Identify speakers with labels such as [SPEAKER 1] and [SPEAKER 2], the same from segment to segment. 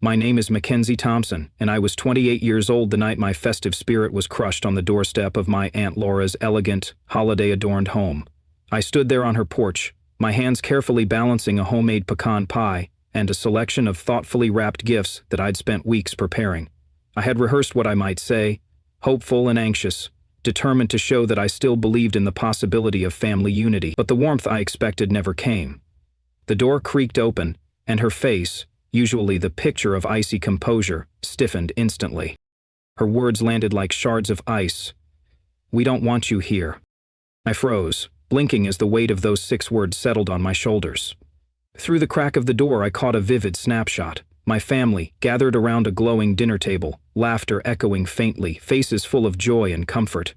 [SPEAKER 1] My name is Mackenzie Thompson, and I was 28 years old the night my festive spirit was crushed on the doorstep of my Aunt Laura's elegant, holiday-adorned home. I stood there on her porch, my hands carefully balancing a homemade pecan pie and a selection of thoughtfully wrapped gifts that I'd spent weeks preparing. I had rehearsed what I might say, hopeful and anxious, determined to show that I still believed in the possibility of family unity, but the warmth I expected never came. The door creaked open, and her face, usually the picture of icy composure, stiffened instantly. Her words landed like shards of ice. "We don't want you here." I froze, blinking as the weight of those 6 words settled on my shoulders. Through the crack of the door I caught a vivid snapshot. My family, gathered around a glowing dinner table, laughter echoing faintly, faces full of joy and comfort.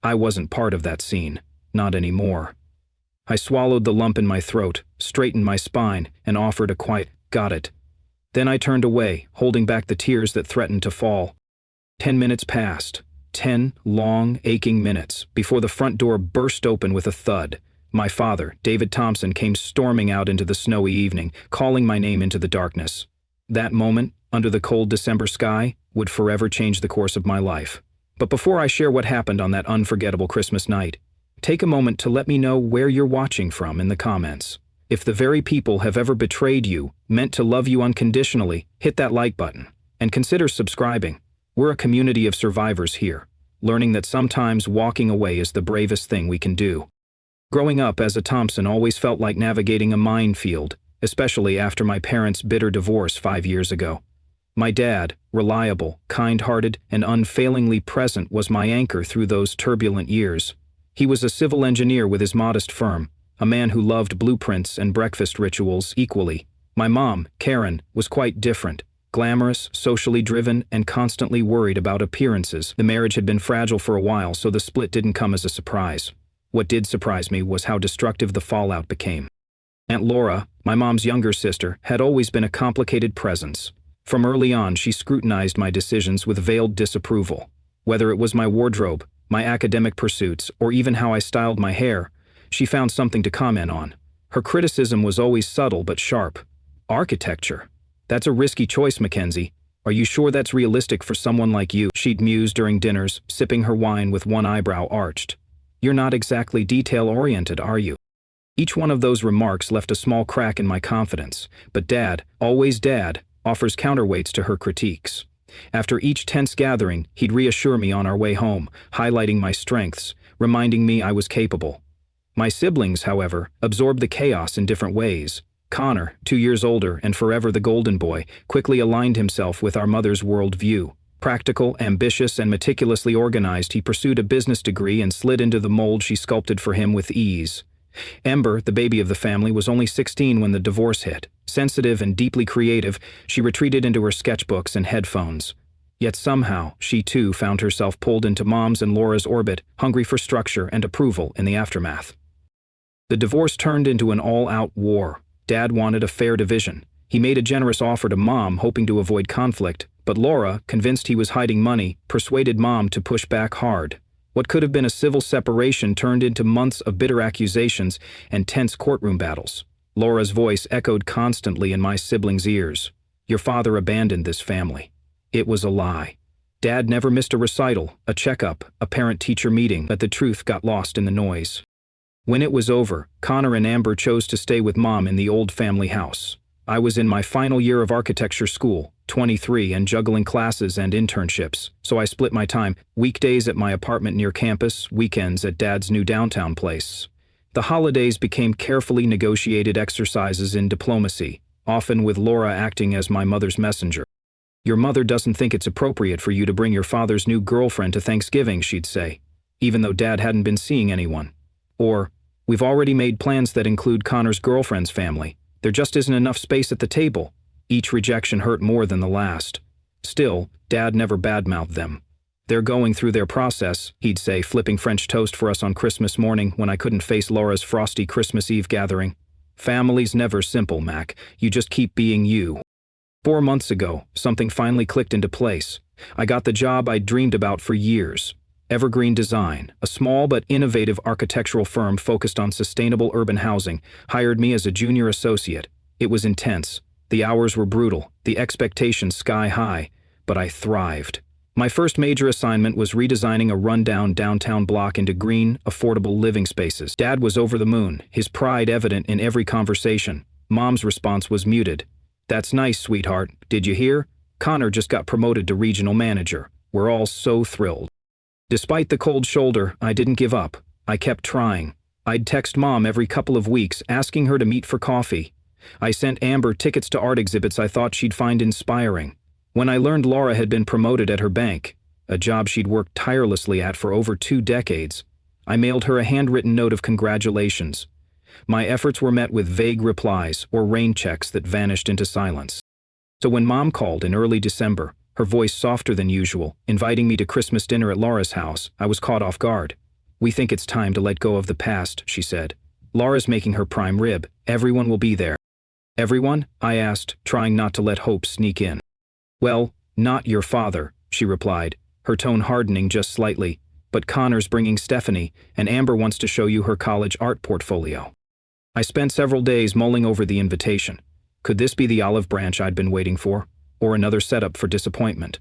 [SPEAKER 1] I wasn't part of that scene, not anymore. I swallowed the lump in my throat, straightened my spine, and offered a quiet, "Got it." Then I turned away, holding back the tears that threatened to fall. 10 minutes passed. 10 long, aching minutes, before the front door burst open with a thud. My father, David Thompson, came storming out into the snowy evening, calling my name into the darkness. That moment, under the cold December sky, would forever change the course of my life. But before I share what happened on that unforgettable Christmas night, take a moment to let me know where you're watching from in the comments. If the very people have ever betrayed you, meant to love you unconditionally, hit that like button. And consider subscribing. We're a community of survivors here, learning that sometimes walking away is the bravest thing we can do. Growing up as a Thompson always felt like navigating a minefield, especially after my parents' bitter divorce 5 years ago. My dad, reliable, kind-hearted, and unfailingly present, was my anchor through those turbulent years. He was a civil engineer with his modest firm, a man who loved blueprints and breakfast rituals equally. My mom, Karen, was quite different, glamorous, socially driven, and constantly worried about appearances. The marriage had been fragile for a while, so the split didn't come as a surprise. What did surprise me was how destructive the fallout became. Aunt Laura, my mom's younger sister, had always been a complicated presence. From early on, she scrutinized my decisions with veiled disapproval. Whether it was my wardrobe, my academic pursuits, or even how I styled my hair, she found something to comment on. Her criticism was always subtle but sharp. "Architecture? That's a risky choice, Mackenzie. Are you sure that's realistic for someone like you?" she'd muse during dinners, sipping her wine with one eyebrow arched. "You're not exactly detail-oriented, are you?" Each one of those remarks left a small crack in my confidence, but Dad, always Dad, offers counterweights to her critiques. After each tense gathering, he'd reassure me on our way home, highlighting my strengths, reminding me I was capable. My siblings, however, absorbed the chaos in different ways. Connor, 2 years older and forever the golden boy, quickly aligned himself with our mother's worldview. Practical, ambitious, and meticulously organized, he pursued a business degree and slid into the mold she sculpted for him with ease. Ember, the baby of the family, was only 16 when the divorce hit. Sensitive and deeply creative, she retreated into her sketchbooks and headphones. Yet somehow, she too found herself pulled into Mom's and Laura's orbit, hungry for structure and approval in the aftermath. The divorce turned into an all-out war. Dad wanted a fair division. He made a generous offer to Mom, hoping to avoid conflict, but Laura, convinced he was hiding money, persuaded Mom to push back hard. What could have been a civil separation turned into months of bitter accusations and tense courtroom battles. Laura's voice echoed constantly in my siblings' ears. "Your father abandoned this family." It was a lie. Dad never missed a recital, a checkup, a parent-teacher meeting, but the truth got lost in the noise. When it was over, Connor and Amber chose to stay with Mom in the old family house. I was in my final year of architecture school, 23, and juggling classes and internships, so I split my time, weekdays at my apartment near campus, weekends at Dad's new downtown place. The holidays became carefully negotiated exercises in diplomacy, often with Laura acting as my mother's messenger. "Your mother doesn't think it's appropriate for you to bring your father's new girlfriend to Thanksgiving," she'd say, even though Dad hadn't been seeing anyone. Or, "We've already made plans that include Connor's girlfriend's family. There just isn't enough space at the table." Each rejection hurt more than the last. Still, Dad never badmouthed them. "They're going through their process," he'd say, flipping French toast for us on Christmas morning when I couldn't face Laura's frosty Christmas Eve gathering. "Family's never simple, Mac. You just keep being you." 4 months ago, something finally clicked into place. I got the job I'd dreamed about for years. Evergreen Design, a small but innovative architectural firm focused on sustainable urban housing, hired me as a junior associate. It was intense, The hours were brutal, the expectations sky high, but I thrived. My first major assignment was redesigning a rundown downtown block into green, affordable living spaces. Dad was over the moon, his pride evident in every conversation. Mom's response was muted. "That's nice, sweetheart. Did you hear? Connor just got promoted to regional manager. We're all so thrilled." Despite the cold shoulder, I didn't give up. I kept trying. I'd text Mom every couple of weeks, asking her to meet for coffee. I sent Amber tickets to art exhibits I thought she'd find inspiring. When I learned Laura had been promoted at her bank, a job she'd worked tirelessly at for over 2 decades, I mailed her a handwritten note of congratulations. My efforts were met with vague replies or rain checks that vanished into silence. So when Mom called in early December, her voice softer than usual, inviting me to Christmas dinner at Laura's house, I was caught off guard. "We think it's time to let go of the past," she said. "Laura's making her prime rib. Everyone will be there." "Everyone?" I asked, trying not to let hope sneak in. "Well, not your father," she replied, her tone hardening just slightly. "But Connor's bringing Stephanie, and Amber wants to show you her college art portfolio." I spent several days mulling over the invitation. Could this be the olive branch I'd been waiting for, or another setup for disappointment?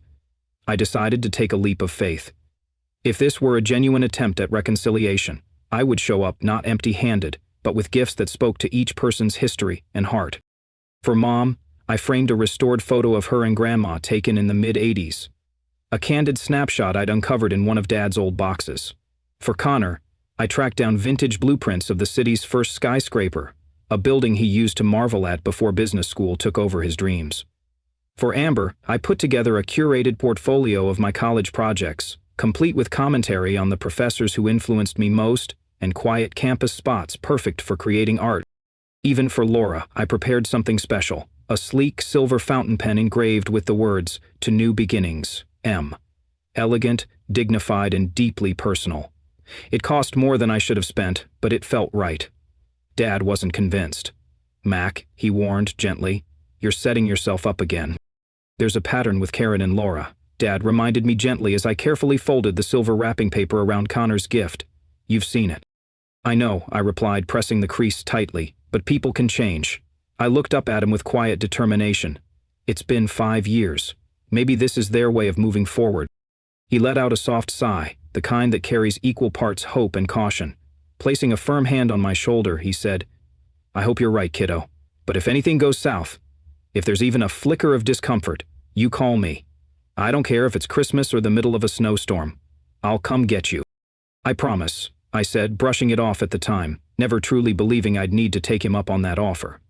[SPEAKER 1] I decided to take a leap of faith. If this were a genuine attempt at reconciliation, I would show up not empty-handed, but with gifts that spoke to each person's history and heart. For Mom, I framed a restored photo of her and Grandma taken in the mid-'80s. A candid snapshot I'd uncovered in one of Dad's old boxes. For Connor, I tracked down vintage blueprints of the city's first skyscraper, a building he used to marvel at before business school took over his dreams. For Amber, I put together a curated portfolio of my college projects, complete with commentary on the professors who influenced me most and quiet campus spots perfect for creating art. Even for Laura, I prepared something special, a sleek silver fountain pen engraved with the words, "To New Beginnings, M." Elegant, dignified, and deeply personal. It cost more than I should have spent, but it felt right. Dad wasn't convinced. "Mac," he warned gently, "you're setting yourself up again." "There's a pattern with Karen and Laura," Dad reminded me gently as I carefully folded the silver wrapping paper around Connor's gift. "You've seen it." "I know," I replied, pressing the crease tightly, "but people can change." I looked up at him with quiet determination. "It's been 5 years. Maybe this is their way of moving forward." He let out a soft sigh, the kind that carries equal parts hope and caution. Placing a firm hand on my shoulder, he said, "I hope you're right, kiddo. But if anything goes south, if there's even a flicker of discomfort, you call me. I don't care if it's Christmas or the middle of a snowstorm. I'll come get you." "I promise," I said, brushing it off at the time, never truly believing I'd need to take him up on that offer.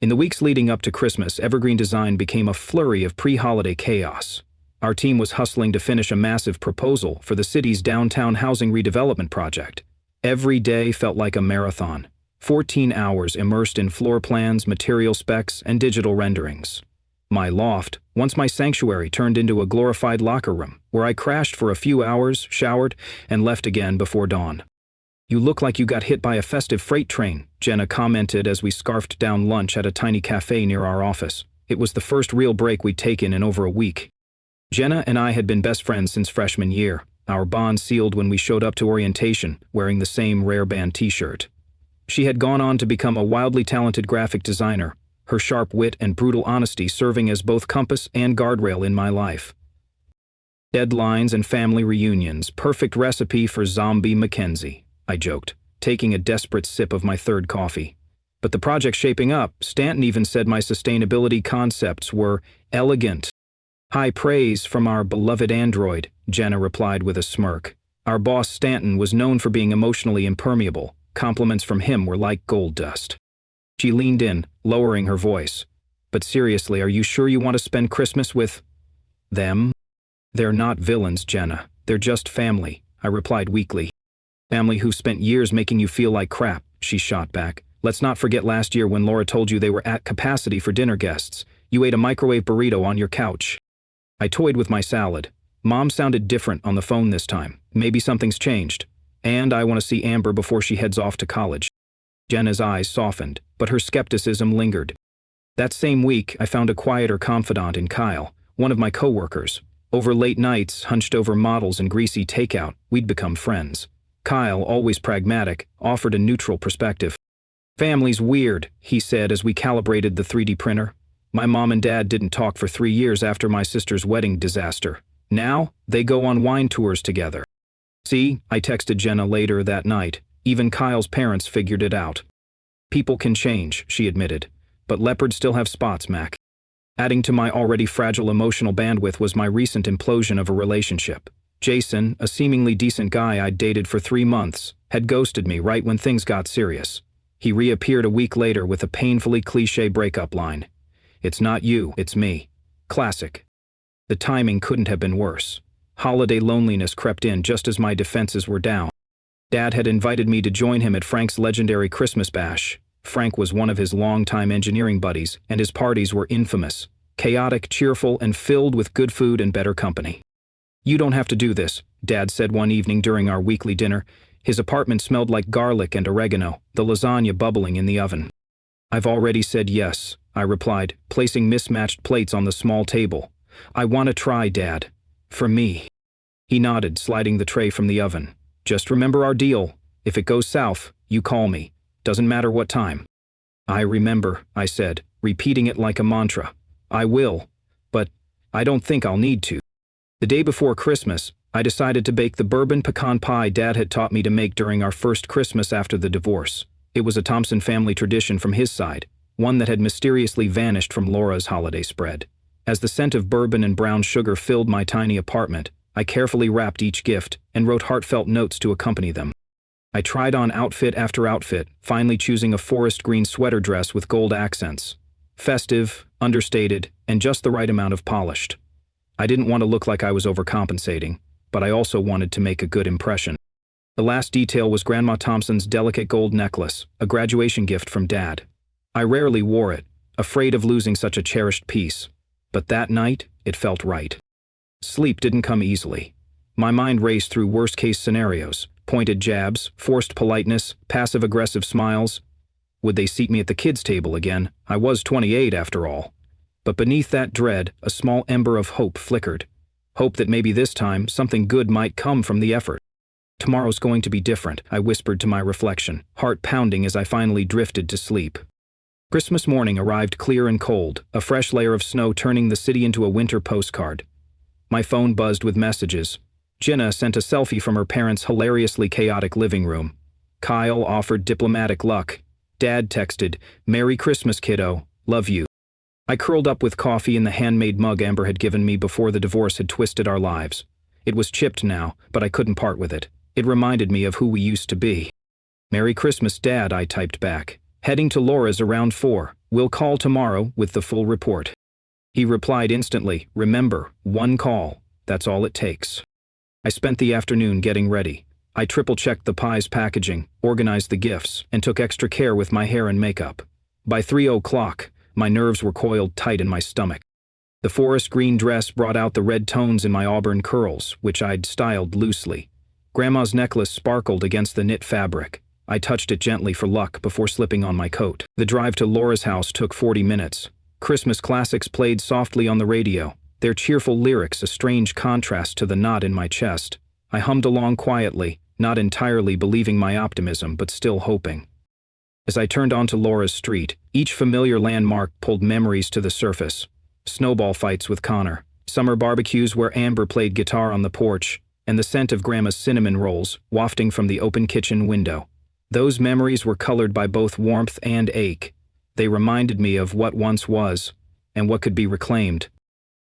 [SPEAKER 1] In the weeks leading up to Christmas, Evergreen Design became a flurry of pre-holiday chaos. Our team was hustling to finish a massive proposal for the city's downtown housing redevelopment project. Every day felt like a marathon, 14 hours immersed in floor plans, material specs, and digital renderings. My loft, once my sanctuary, turned into a glorified locker room, where I crashed for a few hours, showered, and left again before dawn. "You look like you got hit by a festive freight train," Jenna commented as we scarfed down lunch at a tiny cafe near our office. It was the first real break we'd taken in over a week. Jenna and I had been best friends since freshman year, our bond sealed when we showed up to orientation, wearing the same Rare Band t-shirt. She had gone on to become a wildly talented graphic designer, her sharp wit and brutal honesty serving as both compass and guardrail in my life. "Deadlines and family reunions, perfect recipe for zombie Mackenzie," I joked, taking a desperate sip of my third coffee. "But the project's shaping up. Stanton even said my sustainability concepts were elegant." "High praise from our beloved android," Jenna replied with a smirk. Our boss Stanton was known for being emotionally impermeable. Compliments from him were like gold dust. She leaned in, lowering her voice. "But seriously, are you sure you want to spend Christmas with them?" "They're not villains, Jenna. They're just family," I replied weakly. "Family who spent years making you feel like crap," she shot back. "Let's not forget last year when Laura told you they were at capacity for dinner guests. You ate a microwave burrito on your couch." I toyed with my salad. Mom sounded different on the phone this time. Maybe something's changed. "And I want to see Amber before she heads off to college." Jenna's eyes softened, but her skepticism lingered. That same week, I found a quieter confidant in Kyle, one of my coworkers. Over late nights, hunched over models and greasy takeout, we'd become friends. Kyle, always pragmatic, offered a neutral perspective. "Family's weird," he said as we calibrated the 3D printer. "My mom and dad didn't talk for 3 years after my sister's wedding disaster. Now, they go on wine tours together." "See," I texted Jenna later that night, "even Kyle's parents figured it out." "People can change," she admitted. "But leopards still have spots, Mac." Adding to my already fragile emotional bandwidth was my recent implosion of a relationship. Jason, a seemingly decent guy I'd dated for 3 months, had ghosted me right when things got serious. He reappeared a week later with a painfully cliché breakup line. "It's not you, it's me." Classic. The timing couldn't have been worse. Holiday loneliness crept in just as my defenses were down. Dad had invited me to join him at Frank's legendary Christmas bash. Frank was one of his longtime engineering buddies, and his parties were infamous, chaotic, cheerful, and filled with good food and better company. "You don't have to do this," Dad said one evening during our weekly dinner. His apartment smelled like garlic and oregano, the lasagna bubbling in the oven. "I've already said yes," I replied, placing mismatched plates on the small table. "I want to try, Dad. For me." He nodded, sliding the tray from the oven. "Just remember our deal. If it goes south, you call me. Doesn't matter what time." "I remember," I said, repeating it like a mantra. "I will, but I don't think I'll need to." The day before Christmas, I decided to bake the bourbon pecan pie Dad had taught me to make during our first Christmas after the divorce. It was a Thompson family tradition from his side, one that had mysteriously vanished from Laura's holiday spread. As the scent of bourbon and brown sugar filled my tiny apartment, I carefully wrapped each gift and wrote heartfelt notes to accompany them. I tried on outfit after outfit, finally choosing a forest green sweater dress with gold accents. Festive, understated, and just the right amount of polished. I didn't want to look like I was overcompensating, but I also wanted to make a good impression. The last detail was Grandma Thompson's delicate gold necklace, a graduation gift from Dad. I rarely wore it, afraid of losing such a cherished piece. But that night, it felt right. Sleep didn't come easily. My mind raced through worst-case scenarios, pointed jabs, forced politeness, passive-aggressive smiles. Would they seat me at the kids' table again? I was 28 after all. But beneath that dread, a small ember of hope flickered. Hope that maybe this time, something good might come from the effort. "Tomorrow's going to be different," I whispered to my reflection, heart pounding as I finally drifted to sleep. Christmas morning arrived clear and cold, a fresh layer of snow turning the city into a winter postcard. My phone buzzed with messages. Jenna sent a selfie from her parents' hilariously chaotic living room. Kyle offered diplomatic luck. Dad texted, "Merry Christmas, kiddo. Love you." I curled up with coffee in the handmade mug Amber had given me before the divorce had twisted our lives. It was chipped now, but I couldn't part with it. It reminded me of who we used to be. "Merry Christmas, Dad," I typed back. "Heading to Laura's around 4. We'll call tomorrow with the full report." He replied instantly, "Remember, 1 call. That's all it takes." I spent the afternoon getting ready. I triple-checked the pie's packaging, organized the gifts, and took extra care with my hair and makeup. By 3:00, my nerves were coiled tight in my stomach. The forest green dress brought out the red tones in my auburn curls, which I'd styled loosely. Grandma's necklace sparkled against the knit fabric. I touched it gently for luck before slipping on my coat. The drive to Laura's house took 40 minutes. Christmas classics played softly on the radio, their cheerful lyrics a strange contrast to the knot in my chest. I hummed along quietly, not entirely believing my optimism, but still hoping. As I turned onto Laura's street, each familiar landmark pulled memories to the surface. Snowball fights with Connor, summer barbecues where Amber played guitar on the porch, and the scent of Grandma's cinnamon rolls wafting from the open kitchen window. Those memories were colored by both warmth and ache. They reminded me of what once was, and what could be reclaimed.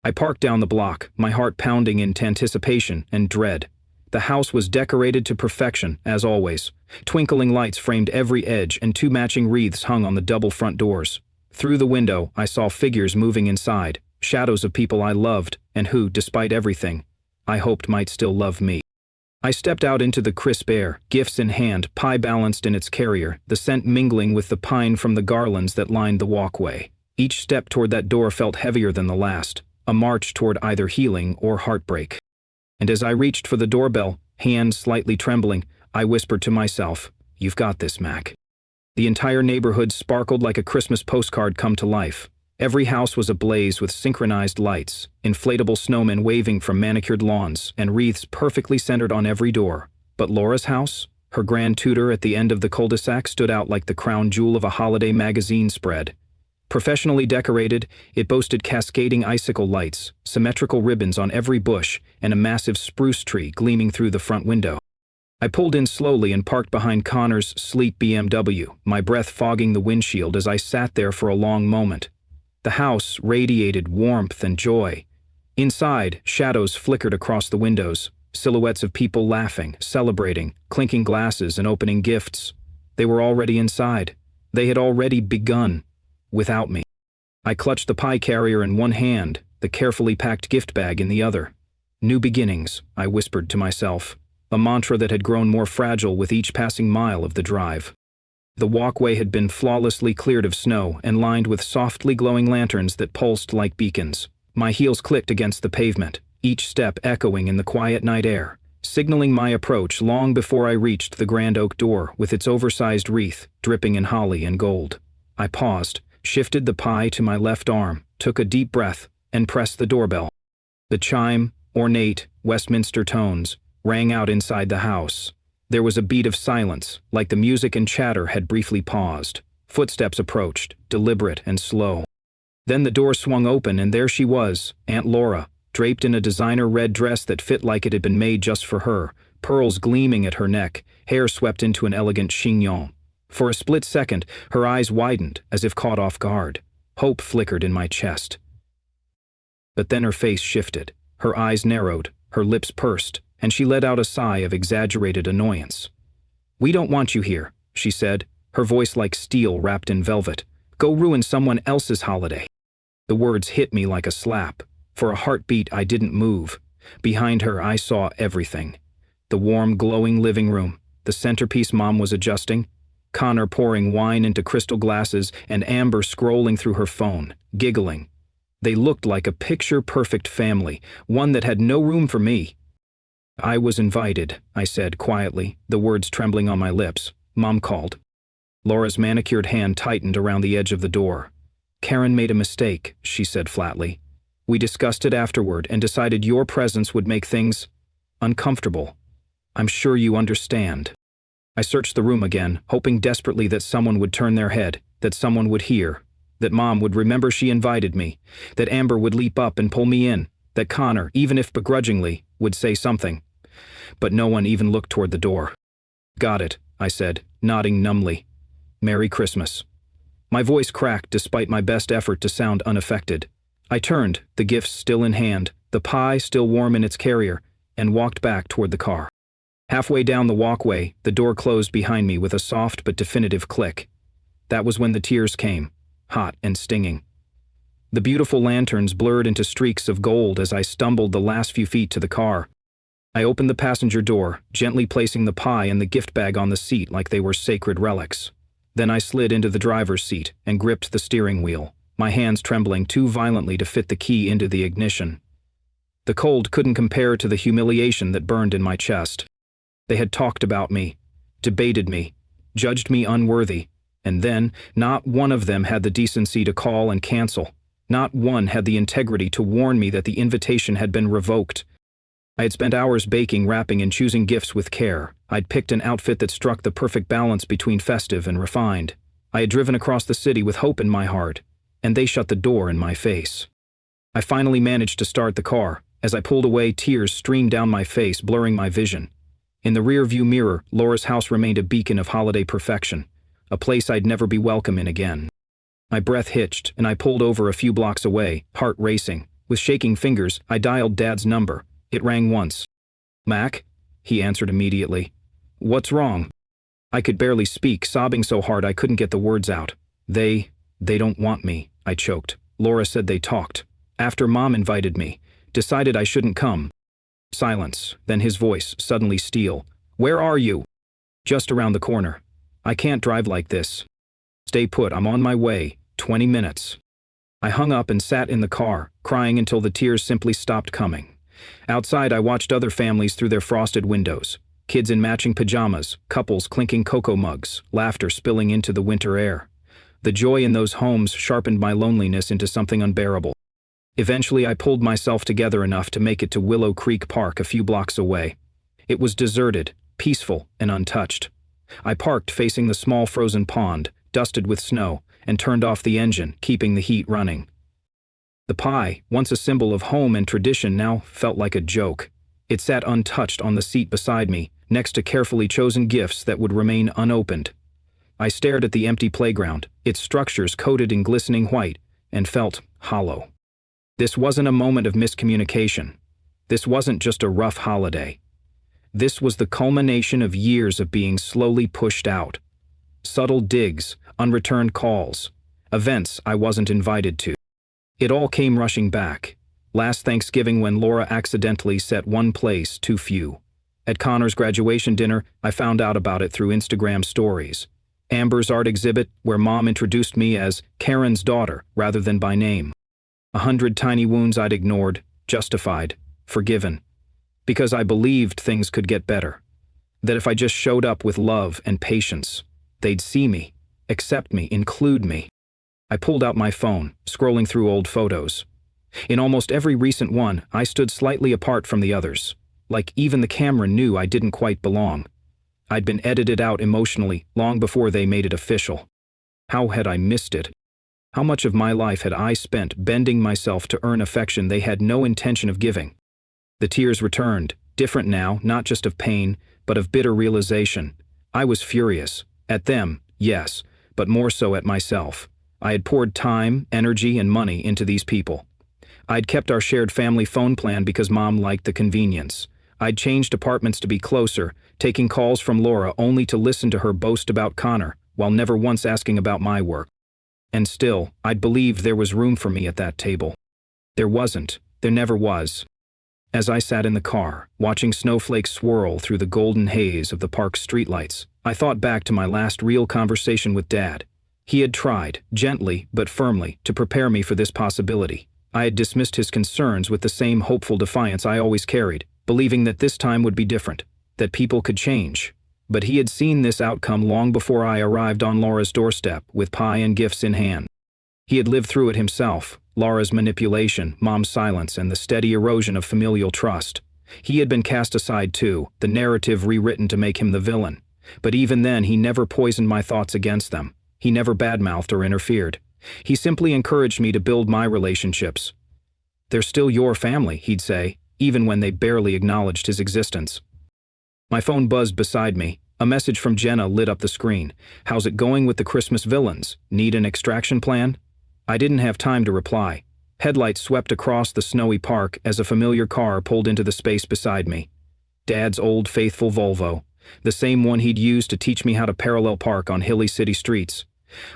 [SPEAKER 1] I parked down the block, my heart pounding in anticipation and dread. The house was decorated to perfection, as always. Twinkling lights framed every edge, and 2 matching wreaths hung on the double front doors. Through the window, I saw figures moving inside, shadows of people I loved, and who, despite everything, I hoped might still love me. I stepped out into the crisp air, gifts in hand, pie balanced in its carrier, the scent mingling with the pine from the garlands that lined the walkway. Each step toward that door felt heavier than the last, a march toward either healing or heartbreak. And as I reached for the doorbell, hands slightly trembling, I whispered to myself, "You've got this, Mac." The entire neighborhood sparkled like a Christmas postcard come to life. Every house was ablaze with synchronized lights, inflatable snowmen waving from manicured lawns, and wreaths perfectly centered on every door. But Laura's house? Her grand tutor at the end of the cul-de-sac stood out like the crown jewel of a holiday magazine spread. Professionally decorated, it boasted cascading icicle lights, symmetrical ribbons on every bush, and a massive spruce tree gleaming through the front window. I pulled in slowly and parked behind Connor's sleek BMW, my breath fogging the windshield as I sat there for a long moment. The house radiated warmth and joy. Inside, shadows flickered across the windows, silhouettes of people laughing, celebrating, clinking glasses and opening gifts. They were already inside. They had already begun. Without me. I clutched the pie carrier in one hand, the carefully packed gift bag in the other. New beginnings, I whispered to myself, a mantra that had grown more fragile with each passing mile of the drive. The walkway had been flawlessly cleared of snow and lined with softly glowing lanterns that pulsed like beacons. My heels clicked against the pavement, each step echoing in the quiet night air, signaling my approach long before I reached the grand oak door with its oversized wreath dripping in holly and gold. I paused, shifted the pie to my left arm, took a deep breath, and pressed the doorbell. The chime, ornate, Westminster tones, rang out inside the house. There was a beat of silence, like the music and chatter had briefly paused. Footsteps approached, deliberate and slow. Then the door swung open and there she was, Aunt Laura, draped in a designer red dress that fit like it had been made just for her, pearls gleaming at her neck, hair swept into an elegant chignon. For a split second, her eyes widened, as if caught off guard. Hope flickered in my chest. But then her face shifted. Her eyes narrowed, her lips pursed, and she let out a sigh of exaggerated annoyance. "We don't want you here," she said, her voice like steel wrapped in velvet. "Go ruin someone else's holiday." The words hit me like a slap. For a heartbeat, I didn't move. Behind her, I saw everything. The warm, glowing living room, the centerpiece Mom was adjusting, Connor pouring wine into crystal glasses, and Amber scrolling through her phone, giggling. They looked like a picture-perfect family, one that had no room for me. "I was invited," I said quietly, the words trembling on my lips. Mom called. Laura's manicured hand tightened around the edge of the door. "Karen made a mistake," she said flatly. "We discussed it afterward and decided your presence would make things uncomfortable. I'm sure you understand." I searched the room again, hoping desperately that someone would turn their head, that someone would hear, that Mom would remember she invited me, that Amber would leap up and pull me in, that Connor, even if begrudgingly, would say something. But no one even looked toward the door. "Got it," I said, nodding numbly. "Merry Christmas." My voice cracked despite my best effort to sound unaffected. I turned, the gifts still in hand, the pie still warm in its carrier, and walked back toward the car. Halfway down the walkway, the door closed behind me with a soft but definitive click. That was when the tears came, hot and stinging. The beautiful lanterns blurred into streaks of gold as I stumbled the last few feet to the car. I opened the passenger door, gently placing the pie and the gift bag on the seat like they were sacred relics. Then I slid into the driver's seat and gripped the steering wheel, my hands trembling too violently to fit the key into the ignition. The cold couldn't compare to the humiliation that burned in my chest. They had talked about me, debated me, judged me unworthy, and then not one of them had the decency to call and cancel. Not one had the integrity to warn me that the invitation had been revoked. I had spent hours baking, wrapping, and choosing gifts with care. I'd picked an outfit that struck the perfect balance between festive and refined. I had driven across the city with hope in my heart, and they shut the door in my face. I finally managed to start the car. As I pulled away, tears streamed down my face, blurring my vision. In the rear-view mirror, Laura's house remained a beacon of holiday perfection, a place I'd never be welcome in again. My breath hitched, and I pulled over a few blocks away, heart racing. With shaking fingers, I dialed Dad's number. It rang once. "Mac?" He answered immediately. "What's wrong?" I could barely speak, sobbing so hard I couldn't get the words out. They don't want me," I choked. "Laura said they talked. After Mom invited me. Decided I shouldn't come." Silence, then his voice, suddenly steel. "Where are you?" "Just around the corner." "I can't drive like this." "Stay put, I'm on my way. 20 minutes." I hung up and sat in the car, crying until the tears simply stopped coming. Outside, I watched other families through their frosted windows. Kids in matching pajamas, couples clinking cocoa mugs, laughter spilling into the winter air. The joy in those homes sharpened my loneliness into something unbearable. Eventually, I pulled myself together enough to make it to Willow Creek Park a few blocks away. It was deserted, peaceful and untouched. I parked facing the small frozen pond, dusted with snow, and turned off the engine, keeping the heat running. The pie, once a symbol of home and tradition, now felt like a joke. It sat untouched on the seat beside me, next to carefully chosen gifts that would remain unopened. I stared at the empty playground, its structures coated in glistening white, and felt hollow. This wasn't a moment of miscommunication. This wasn't just a rough holiday. This was the culmination of years of being slowly pushed out. Subtle digs, unreturned calls, events I wasn't invited to. It all came rushing back. Last Thanksgiving, when Laura accidentally set one place too few. At Connor's graduation dinner, I found out about it through Instagram stories. Amber's art exhibit, where Mom introduced me as Karen's daughter rather than by name. 100 tiny wounds I'd ignored, justified, forgiven. Because I believed things could get better. That if I just showed up with love and patience, they'd see me, accept me, include me. I pulled out my phone, scrolling through old photos. In almost every recent one, I stood slightly apart from the others. Like even the camera knew I didn't quite belong. I'd been edited out emotionally long before they made it official. How had I missed it? How much of my life had I spent bending myself to earn affection they had no intention of giving? The tears returned, different now, not just of pain, but of bitter realization. I was furious. At them, yes, but more so at myself. I had poured time, energy, and money into these people. I'd kept our shared family phone plan because Mom liked the convenience. I'd changed apartments to be closer, taking calls from Laura only to listen to her boast about Connor, while never once asking about my work. And still, I'd believed there was room for me at that table. There wasn't. There never was. As I sat in the car, watching snowflakes swirl through the golden haze of the park's streetlights, I thought back to my last real conversation with Dad. He had tried, gently but firmly, to prepare me for this possibility. I had dismissed his concerns with the same hopeful defiance I always carried, believing that this time would be different, that people could change. But he had seen this outcome long before I arrived on Laura's doorstep with pie and gifts in hand. He had lived through it himself, Laura's manipulation, Mom's silence, and the steady erosion of familial trust. He had been cast aside too, the narrative rewritten to make him the villain. But even then, he never poisoned my thoughts against them. He never badmouthed or interfered. He simply encouraged me to build my relationships. "They're still your family," he'd say, even when they barely acknowledged his existence. My phone buzzed beside me. A message from Jenna lit up the screen. "How's it going with the Christmas villains? Need an extraction plan?" I didn't have time to reply. Headlights swept across the snowy park as a familiar car pulled into the space beside me. Dad's old faithful Volvo, the same one he'd used to teach me how to parallel park on hilly city streets.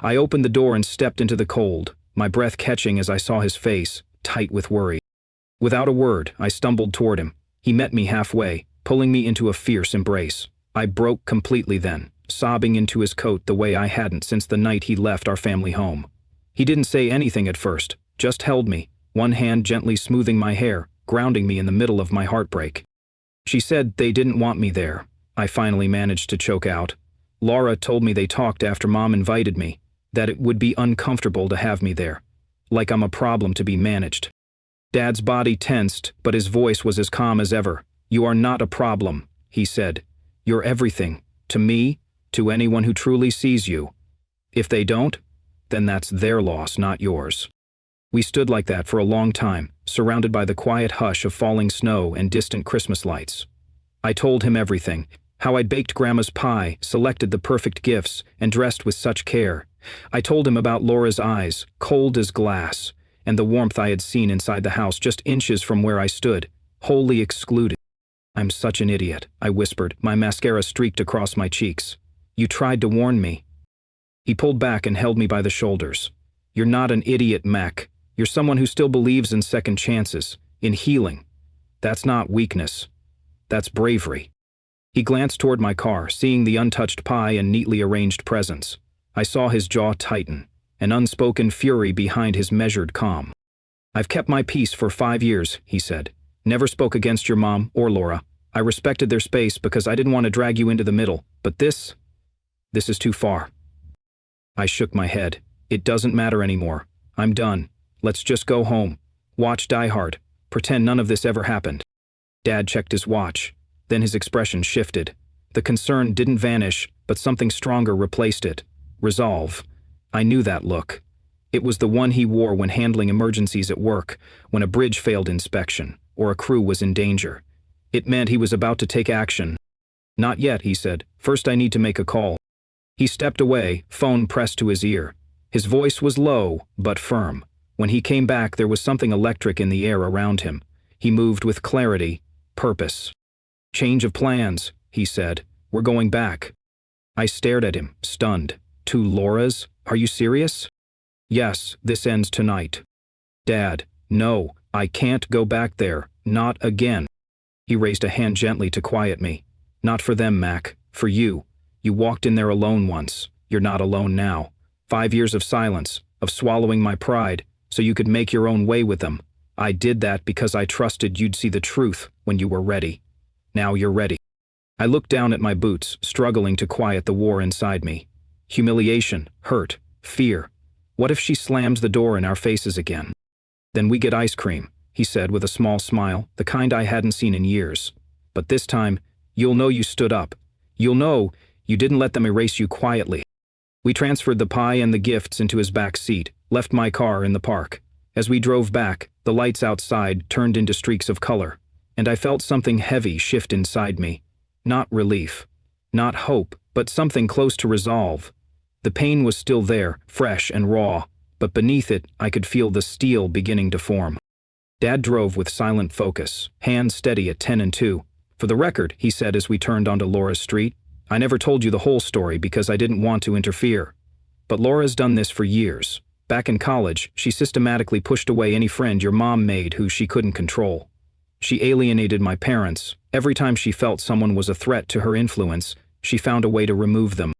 [SPEAKER 1] I opened the door and stepped into the cold, my breath catching as I saw his face, tight with worry. Without a word, I stumbled toward him. He met me halfway, pulling me into a fierce embrace. I broke completely then, sobbing into his coat the way I hadn't since the night he left our family home. He didn't say anything at first, just held me, one hand gently smoothing my hair, grounding me in the middle of my heartbreak. "She said they didn't want me there," I finally managed to choke out. "Laura told me they talked after Mom invited me, that it would be uncomfortable to have me there. Like I'm a problem to be managed." Dad's body tensed, but his voice was as calm as ever. "You are not a problem," he said. "You're everything, to me, to anyone who truly sees you. If they don't, then that's their loss, not yours." We stood like that for a long time, surrounded by the quiet hush of falling snow and distant Christmas lights. I told him everything, how I'd baked Grandma's pie, selected the perfect gifts, and dressed with such care. I told him about Laura's eyes, cold as glass, and the warmth I had seen inside the house just inches from where I stood, wholly excluded. "I'm such an idiot," I whispered, my mascara streaked across my cheeks. "You tried to warn me." He pulled back and held me by the shoulders. "You're not an idiot, Mac. You're someone who still believes in second chances, in healing. That's not weakness. That's bravery." He glanced toward my car, seeing the untouched pie and neatly arranged presents. I saw his jaw tighten, an unspoken fury behind his measured calm. "I've kept my peace for 5 years," he said. "Never spoke against your mom or Laura. I respected their space because I didn't want to drag you into the middle. But this is too far." I shook my head. "It doesn't matter anymore. I'm done. Let's just go home. Watch Die Hard. Pretend none of this ever happened." Dad checked his watch. Then his expression shifted. The concern didn't vanish, but something stronger replaced it. Resolve. I knew that look. It was the one he wore when handling emergencies at work, when a bridge failed inspection, or a crew was in danger. It meant he was about to take action. Not yet, he said. First I need to make a call. He stepped away, phone pressed to his ear. His voice was low, but firm. When he came back, there was something electric in the air around him. He moved with clarity, purpose. Change of plans, he said. We're going back. I stared at him, stunned. To Laura's? Are you serious? Yes, this ends tonight. Dad, no, I can't go back there, not again. He raised a hand gently to quiet me. Not for them, Mac, for you. You walked in there alone once. You're not alone now. 5 years of silence, of swallowing my pride, so you could make your own way with them. I did that because I trusted you'd see the truth when you were ready. Now you're ready. I looked down at my boots, struggling to quiet the war inside me. Humiliation, hurt, fear. What if she slams the door in our faces again? Then we get ice cream, he said with a small smile, the kind I hadn't seen in years. But this time, you'll know you stood up. You'll know you didn't let them erase you quietly. We transferred the pie and the gifts into his back seat, left my car in the park. As we drove back, the lights outside turned into streaks of color, and I felt something heavy shift inside me. Not relief, not hope, but something close to resolve. The pain was still there, fresh and raw, but beneath it I could feel the steel beginning to form. Dad drove with silent focus, hands steady at 10 and 2. For the record, he said as we turned onto Laura's street, I never told you the whole story because I didn't want to interfere. But Laura's done this for years. Back in college, she systematically pushed away any friend your mom made who she couldn't control. She alienated my parents. Every time she felt someone was a threat to her influence, she found a way to remove them.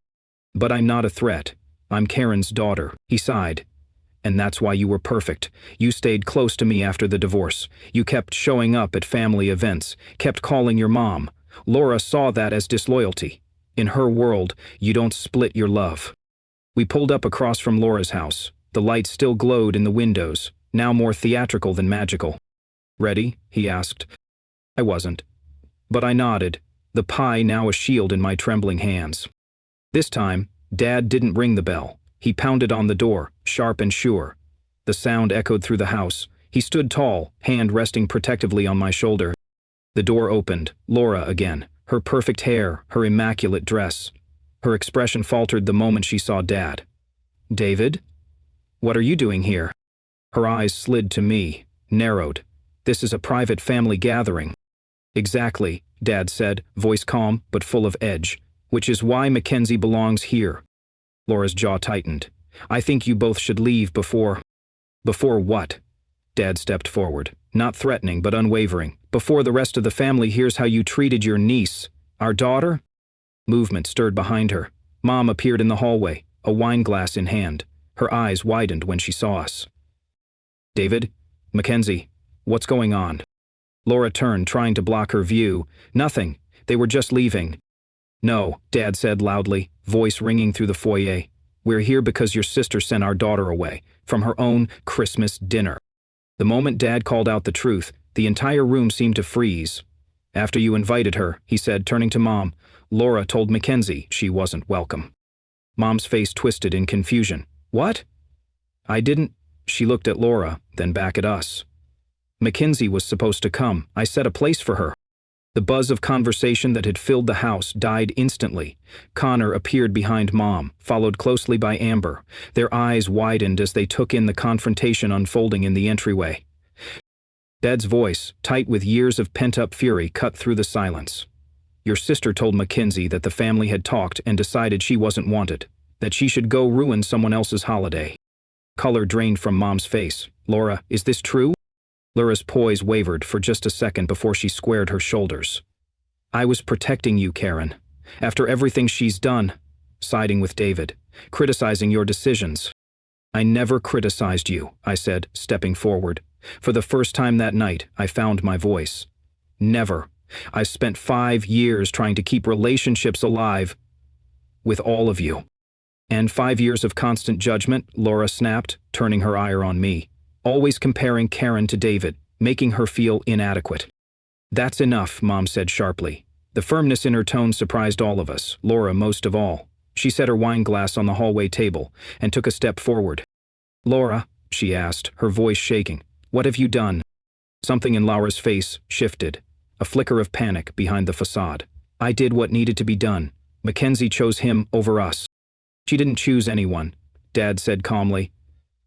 [SPEAKER 1] But I'm not a threat. I'm Karen's daughter, he sighed. And that's why you were perfect. You stayed close to me after the divorce. You kept showing up at family events, kept calling your mom. Laura saw that as disloyalty. In her world, you don't split your love. We pulled up across from Laura's house. The lights still glowed in the windows, now more theatrical than magical. Ready? He asked. I wasn't. But I nodded, the pie now a shield in my trembling hands. This time, Dad didn't ring the bell. He pounded on the door, sharp and sure. The sound echoed through the house. He stood tall, hand resting protectively on my shoulder. The door opened, Laura again, her perfect hair, her immaculate dress. Her expression faltered the moment she saw Dad. David? What are you doing here? Her eyes slid to me, narrowed. This is a private family gathering. Exactly, Dad said, voice calm but full of edge. Which is why Mackenzie belongs here. Laura's jaw tightened. I think you both should leave before... Before what? Dad stepped forward, not threatening but unwavering. Before the rest of the family hears how you treated your niece, our daughter? Movement stirred behind her. Mom appeared in the hallway, a wine glass in hand. Her eyes widened when she saw us. David? Mackenzie? What's going on? Laura turned, trying to block her view. Nothing. They were just leaving. No, Dad said loudly, voice ringing through the foyer. We're here because your sister sent our daughter away, from her own Christmas dinner. The moment Dad called out the truth, the entire room seemed to freeze. After you invited her, he said, turning to Mom, Laura told Mackenzie she wasn't welcome. Mom's face twisted in confusion. What? I didn't. She looked at Laura, then back at us. Mackenzie was supposed to come. I set a place for her. The buzz of conversation that had filled the house died instantly. Connor appeared behind Mom, followed closely by Amber. Their eyes widened as they took in the confrontation unfolding in the entryway. Dad's voice, tight with years of pent-up fury, cut through the silence. Your sister told Mackenzie that the family had talked and decided she wasn't wanted, that she should go ruin someone else's holiday. Color drained from Mom's face. Laura, is this true? Laura's poise wavered for just a second before she squared her shoulders. I was protecting you, Karen. After everything she's done, siding with David, criticizing your decisions. I never criticized you, I said, stepping forward. For the first time that night, I found my voice. Never. I've spent 5 years trying to keep relationships alive with all of you. And 5 years of constant judgment, Laura snapped, turning her ire on me. Always comparing Karen to David, making her feel inadequate. That's enough, Mom said sharply. The firmness in her tone surprised all of us, Laura most of all. She set her wine glass on the hallway table and took a step forward. "Laura," she asked, her voice shaking, "what have you done?" Something in Laura's face shifted, a flicker of panic behind the facade. "I did what needed to be done. Mackenzie chose him over us." "She didn't choose anyone," Dad said calmly.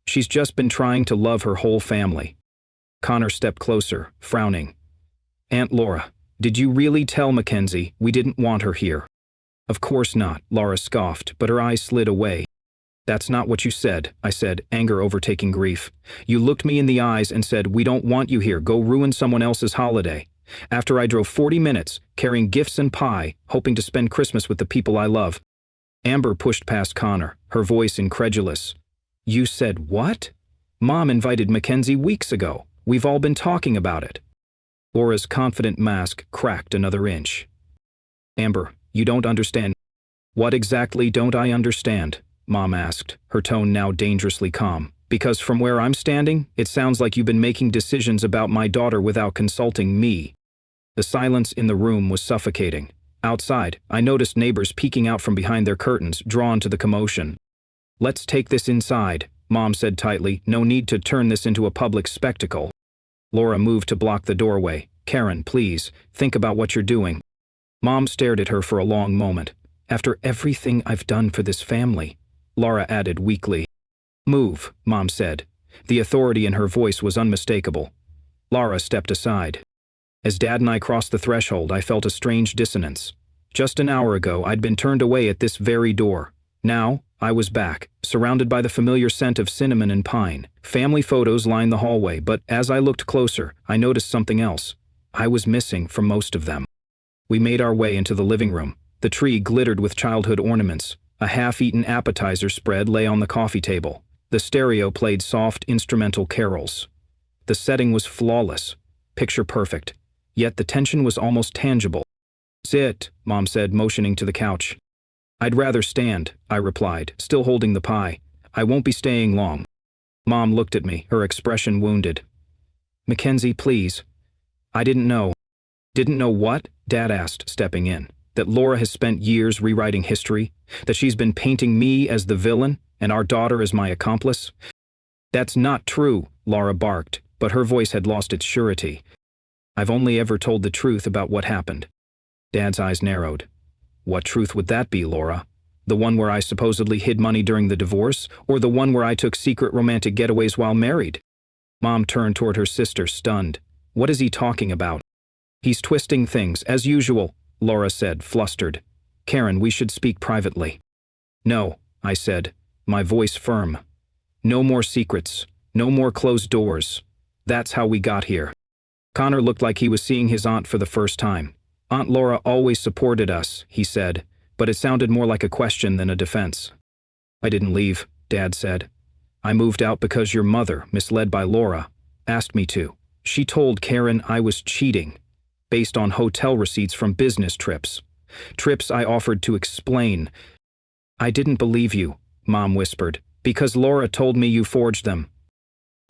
[SPEAKER 1] "She's just been trying to love her whole family." Connor stepped closer, frowning. "Aunt Laura, did you really tell Mackenzie we didn't want her here?" "Of course not," Laura scoffed, but her eyes slid away. "That's not what you said," I said, anger overtaking grief. "You looked me in the eyes and said, 'We don't want you here, go ruin someone else's holiday.' After I drove 40 minutes, carrying gifts and pie, hoping to spend Christmas with the people I love." Amber pushed past Connor, her voice incredulous. "You said what? Mom invited Mackenzie weeks ago. We've all been talking about it." Laura's confident mask cracked another inch. "Amber, you don't understand." "What exactly don't I understand?" Mom asked, her tone now dangerously calm. "Because from where I'm standing, it sounds like you've been making decisions about my daughter without consulting me." The silence in the room was suffocating. Outside, I noticed neighbors peeking out from behind their curtains, drawn to the commotion. "Let's take this inside," Mom said tightly. "No need to turn this into a public spectacle." Laura moved to block the doorway. "Karen, please, think about what you're doing." Mom stared at her for a long moment. "After everything I've done for this family," Laura added weakly. "Move," Mom said. The authority in her voice was unmistakable. Laura stepped aside. As Dad and I crossed the threshold, I felt a strange dissonance. Just an hour ago, I'd been turned away at this very door. Now, I was back, surrounded by the familiar scent of cinnamon and pine. Family photos lined the hallway, but as I looked closer, I noticed something else. I was missing from most of them. We made our way into the living room. The tree glittered with childhood ornaments. A half-eaten appetizer spread lay on the coffee table. The stereo played soft instrumental carols. The setting was flawless, picture perfect. Yet the tension was almost tangible. "Sit," Mom said, motioning to the couch. "I'd rather stand," I replied, still holding the pie. "I won't be staying long." Mom looked at me, her expression wounded. "Mackenzie, please." "I didn't know." "Didn't know what?" Dad asked, stepping in. "That Laura has spent years rewriting history? That she's been painting me as the villain and our daughter as my accomplice?" "That's not true," Laura barked, but her voice had lost its surety. "I've only ever told the truth about what happened." Dad's eyes narrowed. "What truth would that be, Laura? The one where I supposedly hid money during the divorce, or the one where I took secret romantic getaways while married?" Mom turned toward her sister, stunned. "What is he talking about?" "He's twisting things, as usual," Laura said, flustered. "Karen, we should speak privately." "No," I said, my voice firm. "No more secrets. No more closed doors. That's how we got here." Connor looked like he was seeing his aunt for the first time. "Aunt Laura always supported us," he said, but it sounded more like a question than a defense. "I didn't leave," Dad said. "I moved out because your mother, misled by Laura, asked me to. She told Karen I was cheating, based on hotel receipts from business trips. Trips I offered to explain." "I didn't believe you," Mom whispered, "because Laura told me you forged them."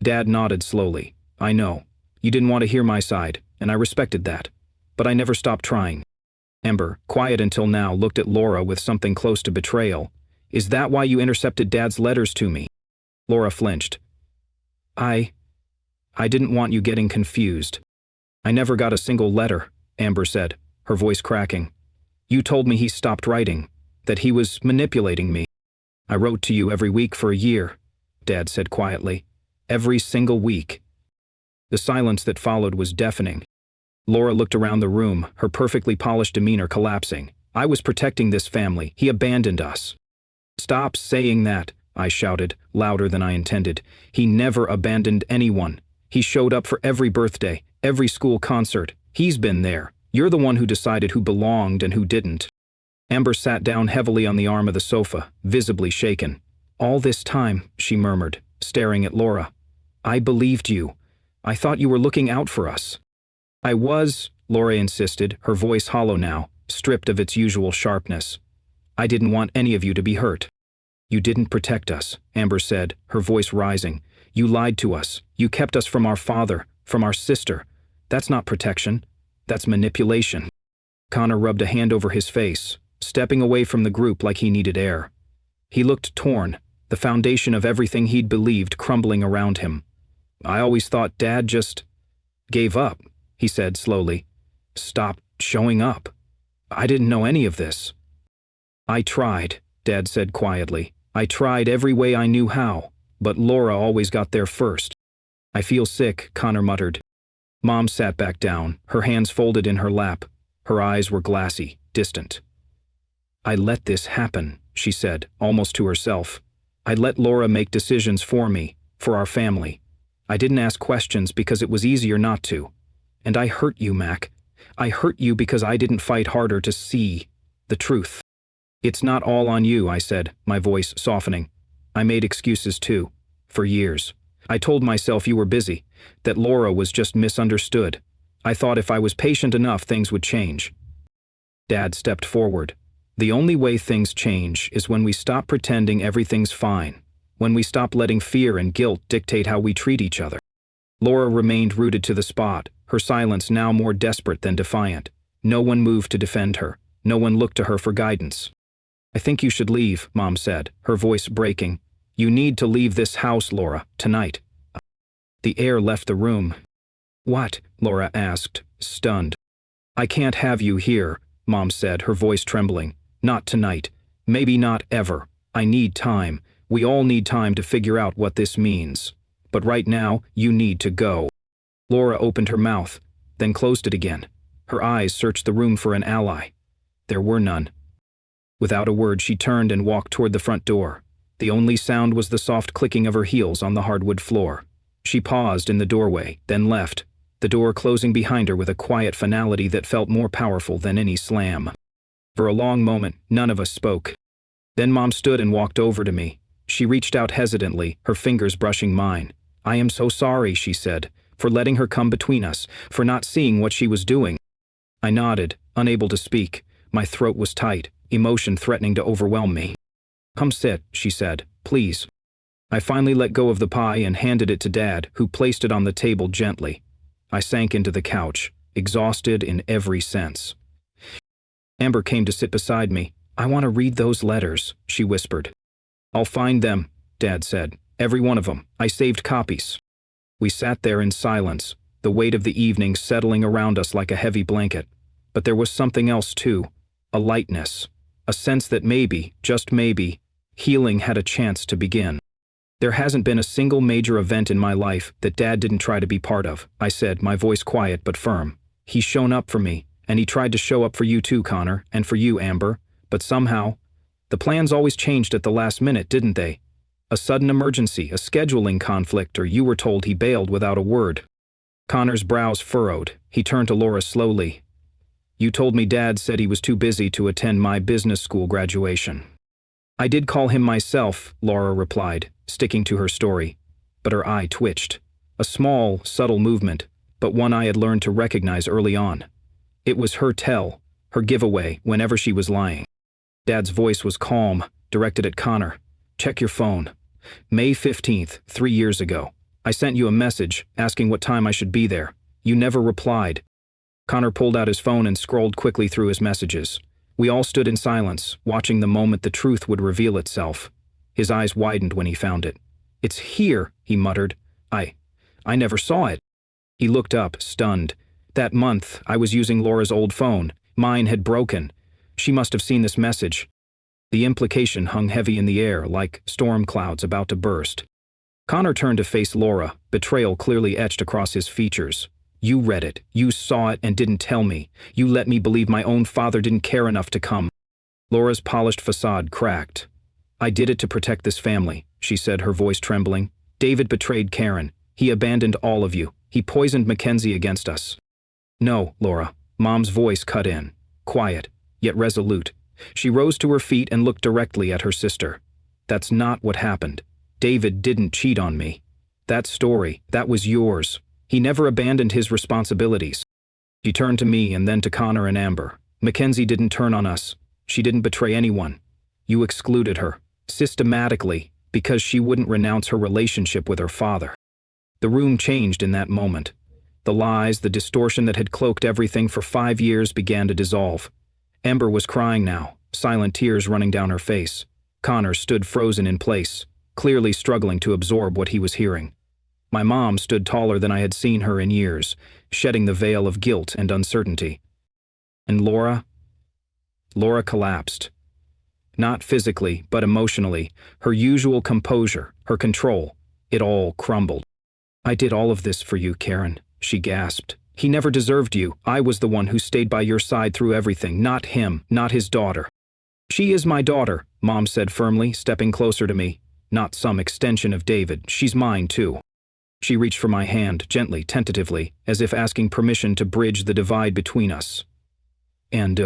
[SPEAKER 1] Dad nodded slowly. "I know. You didn't want to hear my side, and I respected that. But I never stopped trying." Amber, quiet until now, looked at Laura with something close to betrayal. "Is that why you intercepted Dad's letters to me?" Laura flinched. I didn't want you getting confused." "I never got a single letter," Amber said, her voice cracking. "You told me he stopped writing, that he was manipulating me." "I wrote to you every week for a year," Dad said quietly. "Every single week." The silence that followed was deafening. Laura looked around the room, her perfectly polished demeanor collapsing. "I was protecting this family. He abandoned us." "Stop saying that," I shouted, louder than I intended. "He never abandoned anyone. He showed up for every birthday, every school concert. He's been there. You're the one who decided who belonged and who didn't." Amber sat down heavily on the arm of the sofa, visibly shaken. "All this time," she murmured, staring at Laura, "I believed you. I thought you were looking out for us." "I was," Laura insisted, her voice hollow now, stripped of its usual sharpness. "I didn't want any of you to be hurt." "You didn't protect us," Amber said, her voice rising. "You lied to us. You kept us from our father, from our sister. That's not protection. That's manipulation." Connor rubbed a hand over his face, stepping away from the group like he needed air. He looked torn, the foundation of everything he'd believed crumbling around him. I always thought Dad just gave up, he said slowly. Stopped showing up. I didn't know any of this. I tried, Dad said quietly. I tried every way I knew how, but Laura always got there first. I feel sick, Connor muttered. Mom sat back down, her hands folded in her lap. Her eyes were glassy, distant. I let this happen, she said, almost to herself. I let Laura make decisions for me, for our family. I didn't ask questions because it was easier not to. And I hurt you, Mac. I hurt you because I didn't fight harder to see the truth. It's not all on you, I said, my voice softening. I made excuses too, for years. I told myself you were busy, that Laura was just misunderstood. I thought if I was patient enough, things would change. Dad stepped forward. The only way things change is when we stop pretending everything's fine, when we stop letting fear and guilt dictate how we treat each other. Laura remained rooted to the spot, her silence now more desperate than defiant. No one moved to defend her. No one looked to her for guidance. I think you should leave, Mom said, her voice breaking. You need to leave this house, Laura, tonight. The air left the room. What? Laura asked, stunned. I can't have you here, Mom said, her voice trembling. Not tonight. Maybe not ever. I need time. We all need time to figure out what this means. But right now, you need to go. Laura opened her mouth, then closed it again. Her eyes searched the room for an ally. There were none. Without a word, she turned and walked toward the front door. The only sound was the soft clicking of her heels on the hardwood floor. She paused in the doorway, then left, the door closing behind her with a quiet finality that felt more powerful than any slam. For a long moment, none of us spoke. Then Mom stood and walked over to me. She reached out hesitantly, her fingers brushing mine. I am so sorry, she said, for letting her come between us, for not seeing what she was doing. I nodded, unable to speak. My throat was tight, emotion threatening to overwhelm me. Come sit, she said, please. I finally let go of the pie and handed it to Dad, who placed it on the table gently. I sank into the couch, exhausted in every sense. Amber came to sit beside me. I want to read those letters, she whispered. I'll find them, Dad said. Every one of them. I saved copies. We sat there in silence, the weight of the evening settling around us like a heavy blanket. But there was something else too, a lightness, a sense that maybe, just maybe, healing had a chance to begin. There hasn't been a single major event in my life that Dad didn't try to be part of, I said, my voice quiet but firm. He's shown up for me, and he tried to show up for you too, Connor, and for you, Amber, but somehow, the plans always changed at the last minute, didn't they? A sudden emergency, a scheduling conflict, or you were told he bailed without a word. Connor's brows furrowed. He turned to Laura slowly. You told me Dad said he was too busy to attend my business school graduation. I did call him myself, Laura replied, sticking to her story, but her eye twitched. A small, subtle movement, but one I had learned to recognize early on. It was her tell, her giveaway whenever she was lying. Dad's voice was calm, directed at Connor. Check your phone. May 15th, 3 years ago. I sent you a message asking what time I should be there. You never replied. Connor pulled out his phone and scrolled quickly through his messages. We all stood in silence, watching the moment the truth would reveal itself. His eyes widened when he found it. It's here, he muttered. I never saw it. He looked up, stunned. That month, I was using Laura's old phone. Mine had broken. She must have seen this message. The implication hung heavy in the air, like storm clouds about to burst. Connor turned to face Laura, betrayal clearly etched across his features. You read it. You saw it and didn't tell me. You let me believe my own father didn't care enough to come. Laura's polished facade cracked. I did it to protect this family, she said, her voice trembling. David betrayed Karen. He abandoned all of you. He poisoned Mackenzie against us. No, Laura. Mom's voice cut in, quiet, yet resolute. She rose to her feet and looked directly at her sister. That's not what happened. David didn't cheat on me. That story, that was yours. He never abandoned his responsibilities. She turned to me and then to Connor and Amber. Mackenzie didn't turn on us. She didn't betray anyone. You excluded her, systematically, because she wouldn't renounce her relationship with her father. The room changed in that moment. The lies, the distortion that had cloaked everything for 5 years began to dissolve. Ember was crying now, silent tears running down her face. Connor stood frozen in place, clearly struggling to absorb what he was hearing. My mom stood taller than I had seen her in years, shedding the veil of guilt and uncertainty. And Laura collapsed. Not physically, but emotionally. Her usual composure, her control, it all crumbled. "I did all of this for you, Karen," she gasped. "He never deserved you. I was the one who stayed by your side through everything, not him, not his daughter." "She is my daughter," Mom said firmly, stepping closer to me. "Not some extension of David, she's mine too." She reached for my hand, gently, tentatively, as if asking permission to bridge the divide between us. "And,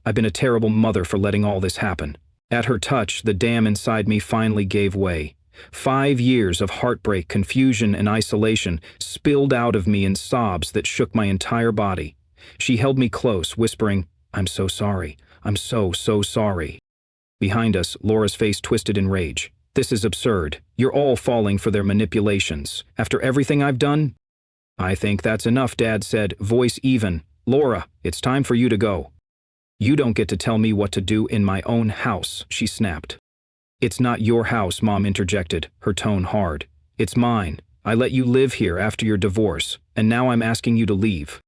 [SPEAKER 1] I've been a terrible mother for letting all this happen." At her touch, the dam inside me finally gave way. 5 years of heartbreak, confusion, and isolation spilled out of me in sobs that shook my entire body. She held me close, whispering, "I'm so sorry. I'm so sorry." Behind us, Laura's face twisted in rage. "This is absurd. You're all falling for their manipulations. After everything I've done?" "I think that's enough," Dad said, voice even. "Laura, it's time for you to go." "You don't get to tell me what to do in my own house," she snapped. "It's not your house," Mom interjected, her tone hard. "It's mine. I let you live here after your divorce, and now I'm asking you to leave."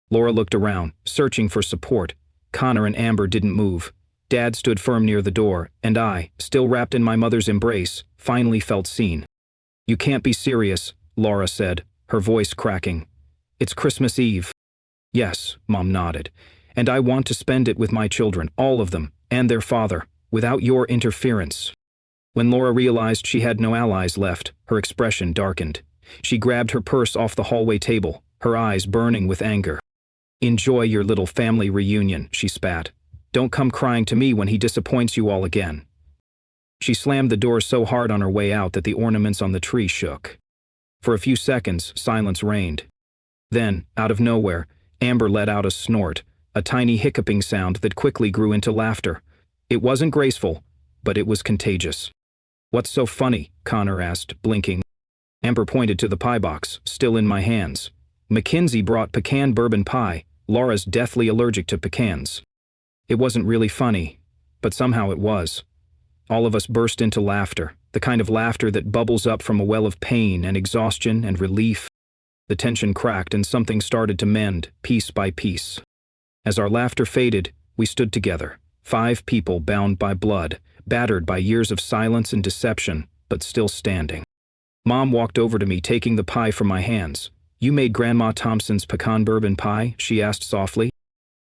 [SPEAKER 1] Laura looked around, searching for support. Connor and Amber didn't move. Dad stood firm near the door, and I, still wrapped in my mother's embrace, finally felt seen. "You can't be serious," Laura said, her voice cracking. "It's Christmas Eve." "Yes," Mom nodded. "And I want to spend it with my children, all of them, and their father, without your interference." When Laura realized she had no allies left, her expression darkened. She grabbed her purse off the hallway table, her eyes burning with anger. "Enjoy your little family reunion," she spat. "Don't come crying to me when he disappoints you all again." She slammed the door so hard on her way out that the ornaments on the tree shook. For a few seconds, silence reigned. Then, out of nowhere, Amber let out a snort, a tiny hiccuping sound that quickly grew into laughter. It wasn't graceful, but it was contagious. "What's so funny?" Connor asked, blinking. Amber pointed to the pie box, still in my hands. Mackenzie brought pecan bourbon pie. Laura's deathly allergic to pecans. It wasn't really funny, but somehow it was. All of us burst into laughter, the kind of laughter that bubbles up from a well of pain and exhaustion and relief. The tension cracked and something started to mend, piece by piece. As our laughter faded, we stood together, 5 people bound by blood, battered by years of silence and deception, but still standing. Mom walked over to me, taking the pie from my hands. "You made Grandma Thompson's pecan bourbon pie?" she asked softly.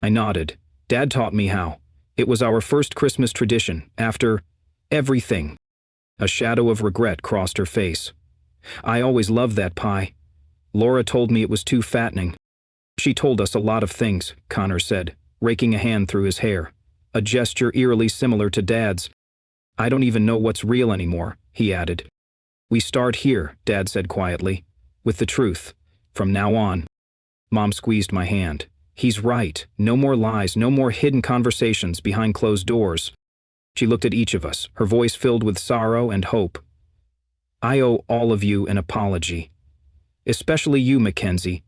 [SPEAKER 1] I nodded. "Dad taught me how. It was our first Christmas tradition, after everything." A shadow of regret crossed her face. "I always loved that pie. Laura told me it was too fattening." "She told us a lot of things," Connor said, raking a hand through his hair, a gesture eerily similar to Dad's. "I don't even know what's real anymore," he added. "We start here," Dad said quietly, "with the truth. From now on." Mom squeezed my hand. "He's right. No more lies, no more hidden conversations behind closed doors." She looked at each of us, her voice filled with sorrow and hope. "I owe all of you an apology. Especially you, Mackenzie.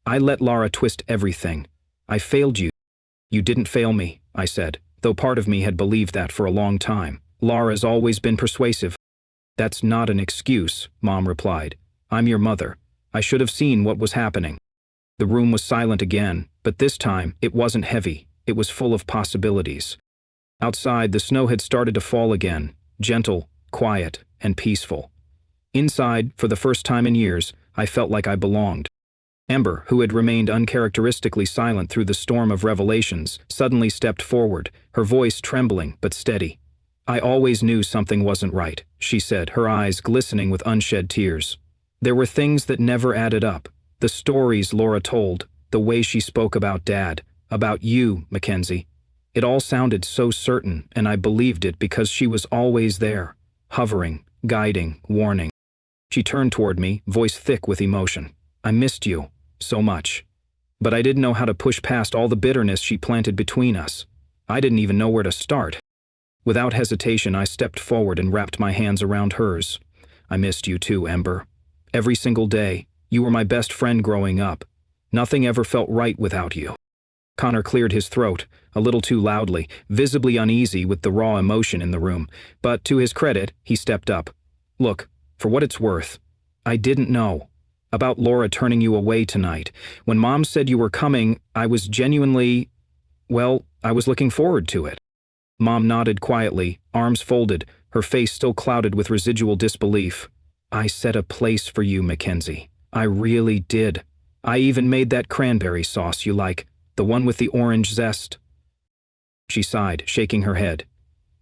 [SPEAKER 1] I let Laura twist everything. I failed you." "You didn't fail me," I said, though part of me had believed that for a long time. "Laura's always been persuasive." "That's not an excuse," Mom replied. "I'm your mother. I should have seen what was happening." The room was silent again, but this time it wasn't heavy. It was full of possibilities. Outside, the snow had started to fall again, gentle, quiet, and peaceful. Inside, for the first time in years, I felt like I belonged. Ember, who had remained uncharacteristically silent through the storm of revelations, suddenly stepped forward, her voice trembling but steady. "I always knew something wasn't right," she said, her eyes glistening with unshed tears. "There were things that never added up. The stories Laura told, the way she spoke about Dad, about you, Mackenzie. It all sounded so certain, and I believed it because she was always there, hovering, guiding, warning." She turned toward me, voice thick with emotion. "I missed you so much. But I didn't know how to push past all the bitterness she planted between us. I didn't even know where to start." Without hesitation, I stepped forward and wrapped my hands around hers. "I missed you too, Ember. Every single day, You were my best friend growing up. Nothing ever felt right without you." Connor cleared his throat, a little too loudly, visibly uneasy with the raw emotion in the room, but to his credit, he stepped up. "Look, for what it's worth, I didn't know about Laura turning you away tonight. When Mom said you were coming, I was genuinely, well, I was looking forward to it." Mom nodded quietly, arms folded, her face still clouded with residual disbelief. "I set a place for you, Mackenzie. I really did. I even made that cranberry sauce you like, the one with the orange zest." She sighed, shaking her head.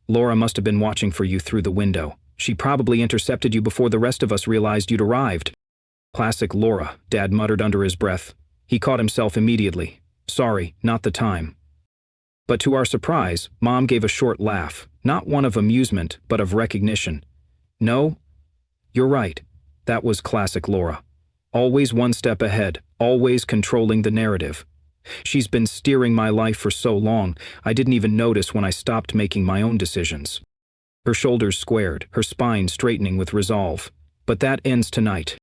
[SPEAKER 1] "Laura must have been watching for you through the window. She probably intercepted you before the rest of us realized you'd arrived." "Classic Laura," Dad muttered under his breath. He caught himself immediately. "Sorry, not the time." But to our surprise, Mom gave a short laugh, not one of amusement, but of recognition. "No, you're right. That was classic Laura. Always one step ahead, always controlling the narrative. She's been steering my life for so long, I didn't even notice when I stopped making my own decisions." Her shoulders squared, her spine straightening with resolve. "But that ends tonight."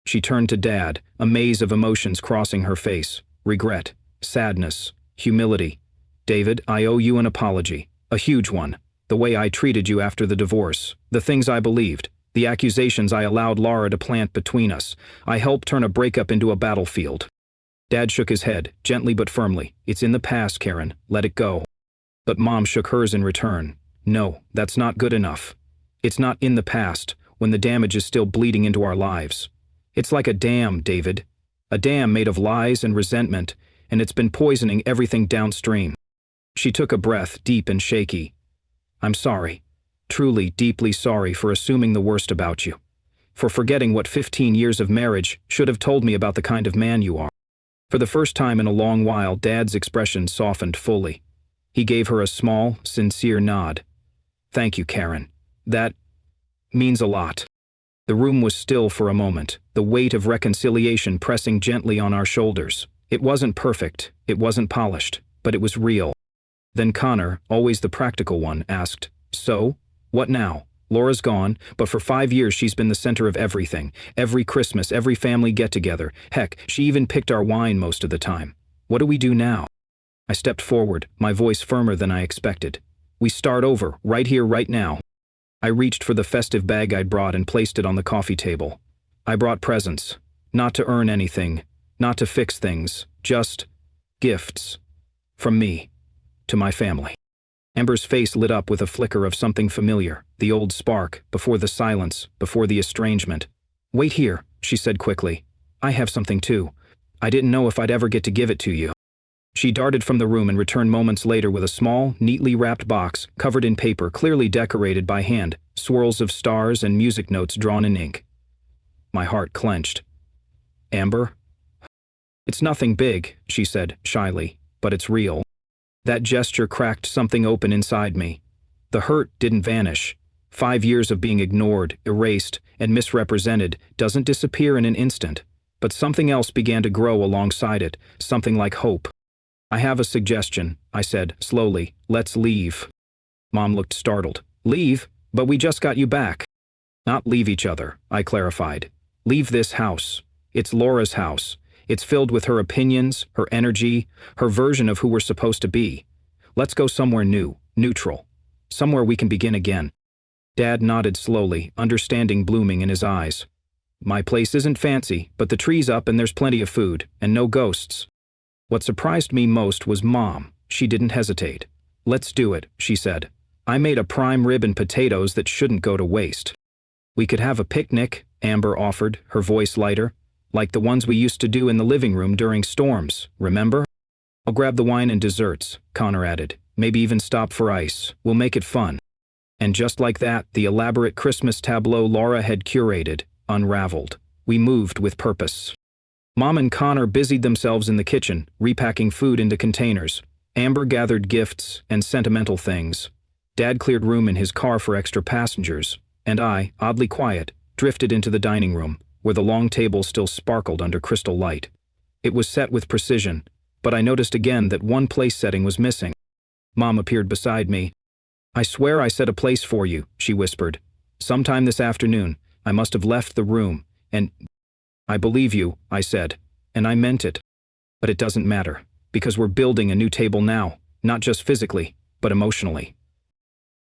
[SPEAKER 1] She turned to Dad, a maze of emotions crossing her face. Regret, sadness, humility. "David, I owe you an apology. A huge one. The way I treated you after the divorce. The things I believed. The accusations I allowed Laura to plant between us. I helped turn a breakup into a battlefield." Dad shook his head, gently but firmly. "It's in the past, Karen. Let it go." But Mom shook hers in return. "No, that's not good enough. It's not in the past, when the damage is still bleeding into our lives. It's like a dam, David. A dam made of lies and resentment, and it's been poisoning everything downstream." She took a breath, deep and shaky. "I'm sorry. Truly, deeply sorry for assuming the worst about you. For forgetting what 15 years of marriage should have told me about the kind of man you are." For the first time in a long while, Dad's expression softened fully. He gave her a small, sincere nod. "Thank you, Karen. That means a lot." The room was still for a moment, the weight of reconciliation pressing gently on our shoulders. It wasn't perfect, it wasn't polished, but it was real. Then Connor, always the practical one, asked, "So, what now? Laura's gone, but for 5 years she's been the center of everything. Every Christmas, every family get-together. Heck, she even picked our wine most of the time. What do we do now?" I stepped forward, my voice firmer than I expected. "We start over, right here, right now." I reached for the festive bag I'd brought and placed it on the coffee table. I brought presents. Not to earn anything, not to fix things, just gifts. From me, to my family. Amber's face lit up with a flicker of something familiar, the old spark, before the silence, before the estrangement. "Wait here," she said quickly. "I have something too. I didn't know if I'd ever get to give it to you." She darted from the room and returned moments later with a small, neatly wrapped box, covered in paper, clearly decorated by hand, swirls of stars and music notes drawn in ink. My heart clenched. "Amber?" "It's nothing big," she said, shyly, "but it's real." That gesture cracked something open inside me. The hurt didn't vanish. 5 years of being ignored, erased, and misrepresented doesn't disappear in an instant. But something else began to grow alongside it, something like hope. "I have a suggestion," I said, slowly. "Let's leave." Mom looked startled. "Leave? But we just got you back." "Not leave each other," I clarified. "Leave this house. It's Laura's house. It's filled with her opinions, her energy, her version of who we're supposed to be. Let's go somewhere new, neutral. Somewhere we can begin again." Dad nodded slowly, understanding blooming in his eyes. "My place isn't fancy, but the tree's up and there's plenty of food, and no ghosts." What surprised me most was Mom. She didn't hesitate. "Let's do it," she said. "I made a prime rib and potatoes that shouldn't go to waste." "We could have a picnic," Amber offered, her voice lighter. "Like the ones we used to do in the living room during storms, remember?" "I'll grab the wine and desserts," Connor added. "Maybe even stop for ice. We'll make it fun." And just like that, the elaborate Christmas tableau Laura had curated unraveled. We moved with purpose. Mom and Connor busied themselves in the kitchen, repacking food into containers. Amber gathered gifts and sentimental things. Dad cleared room in his car for extra passengers. And I, oddly quiet, drifted into the dining room, where the long table still sparkled under crystal light. It was set with precision, but I noticed again that one place setting was missing. Mom appeared beside me. "I swear I set a place for you," she whispered. "Sometime this afternoon, I must have left the room, and..." I believe you, I said, and I meant it. But it doesn't matter, because we're building a new table now, not just physically, but emotionally.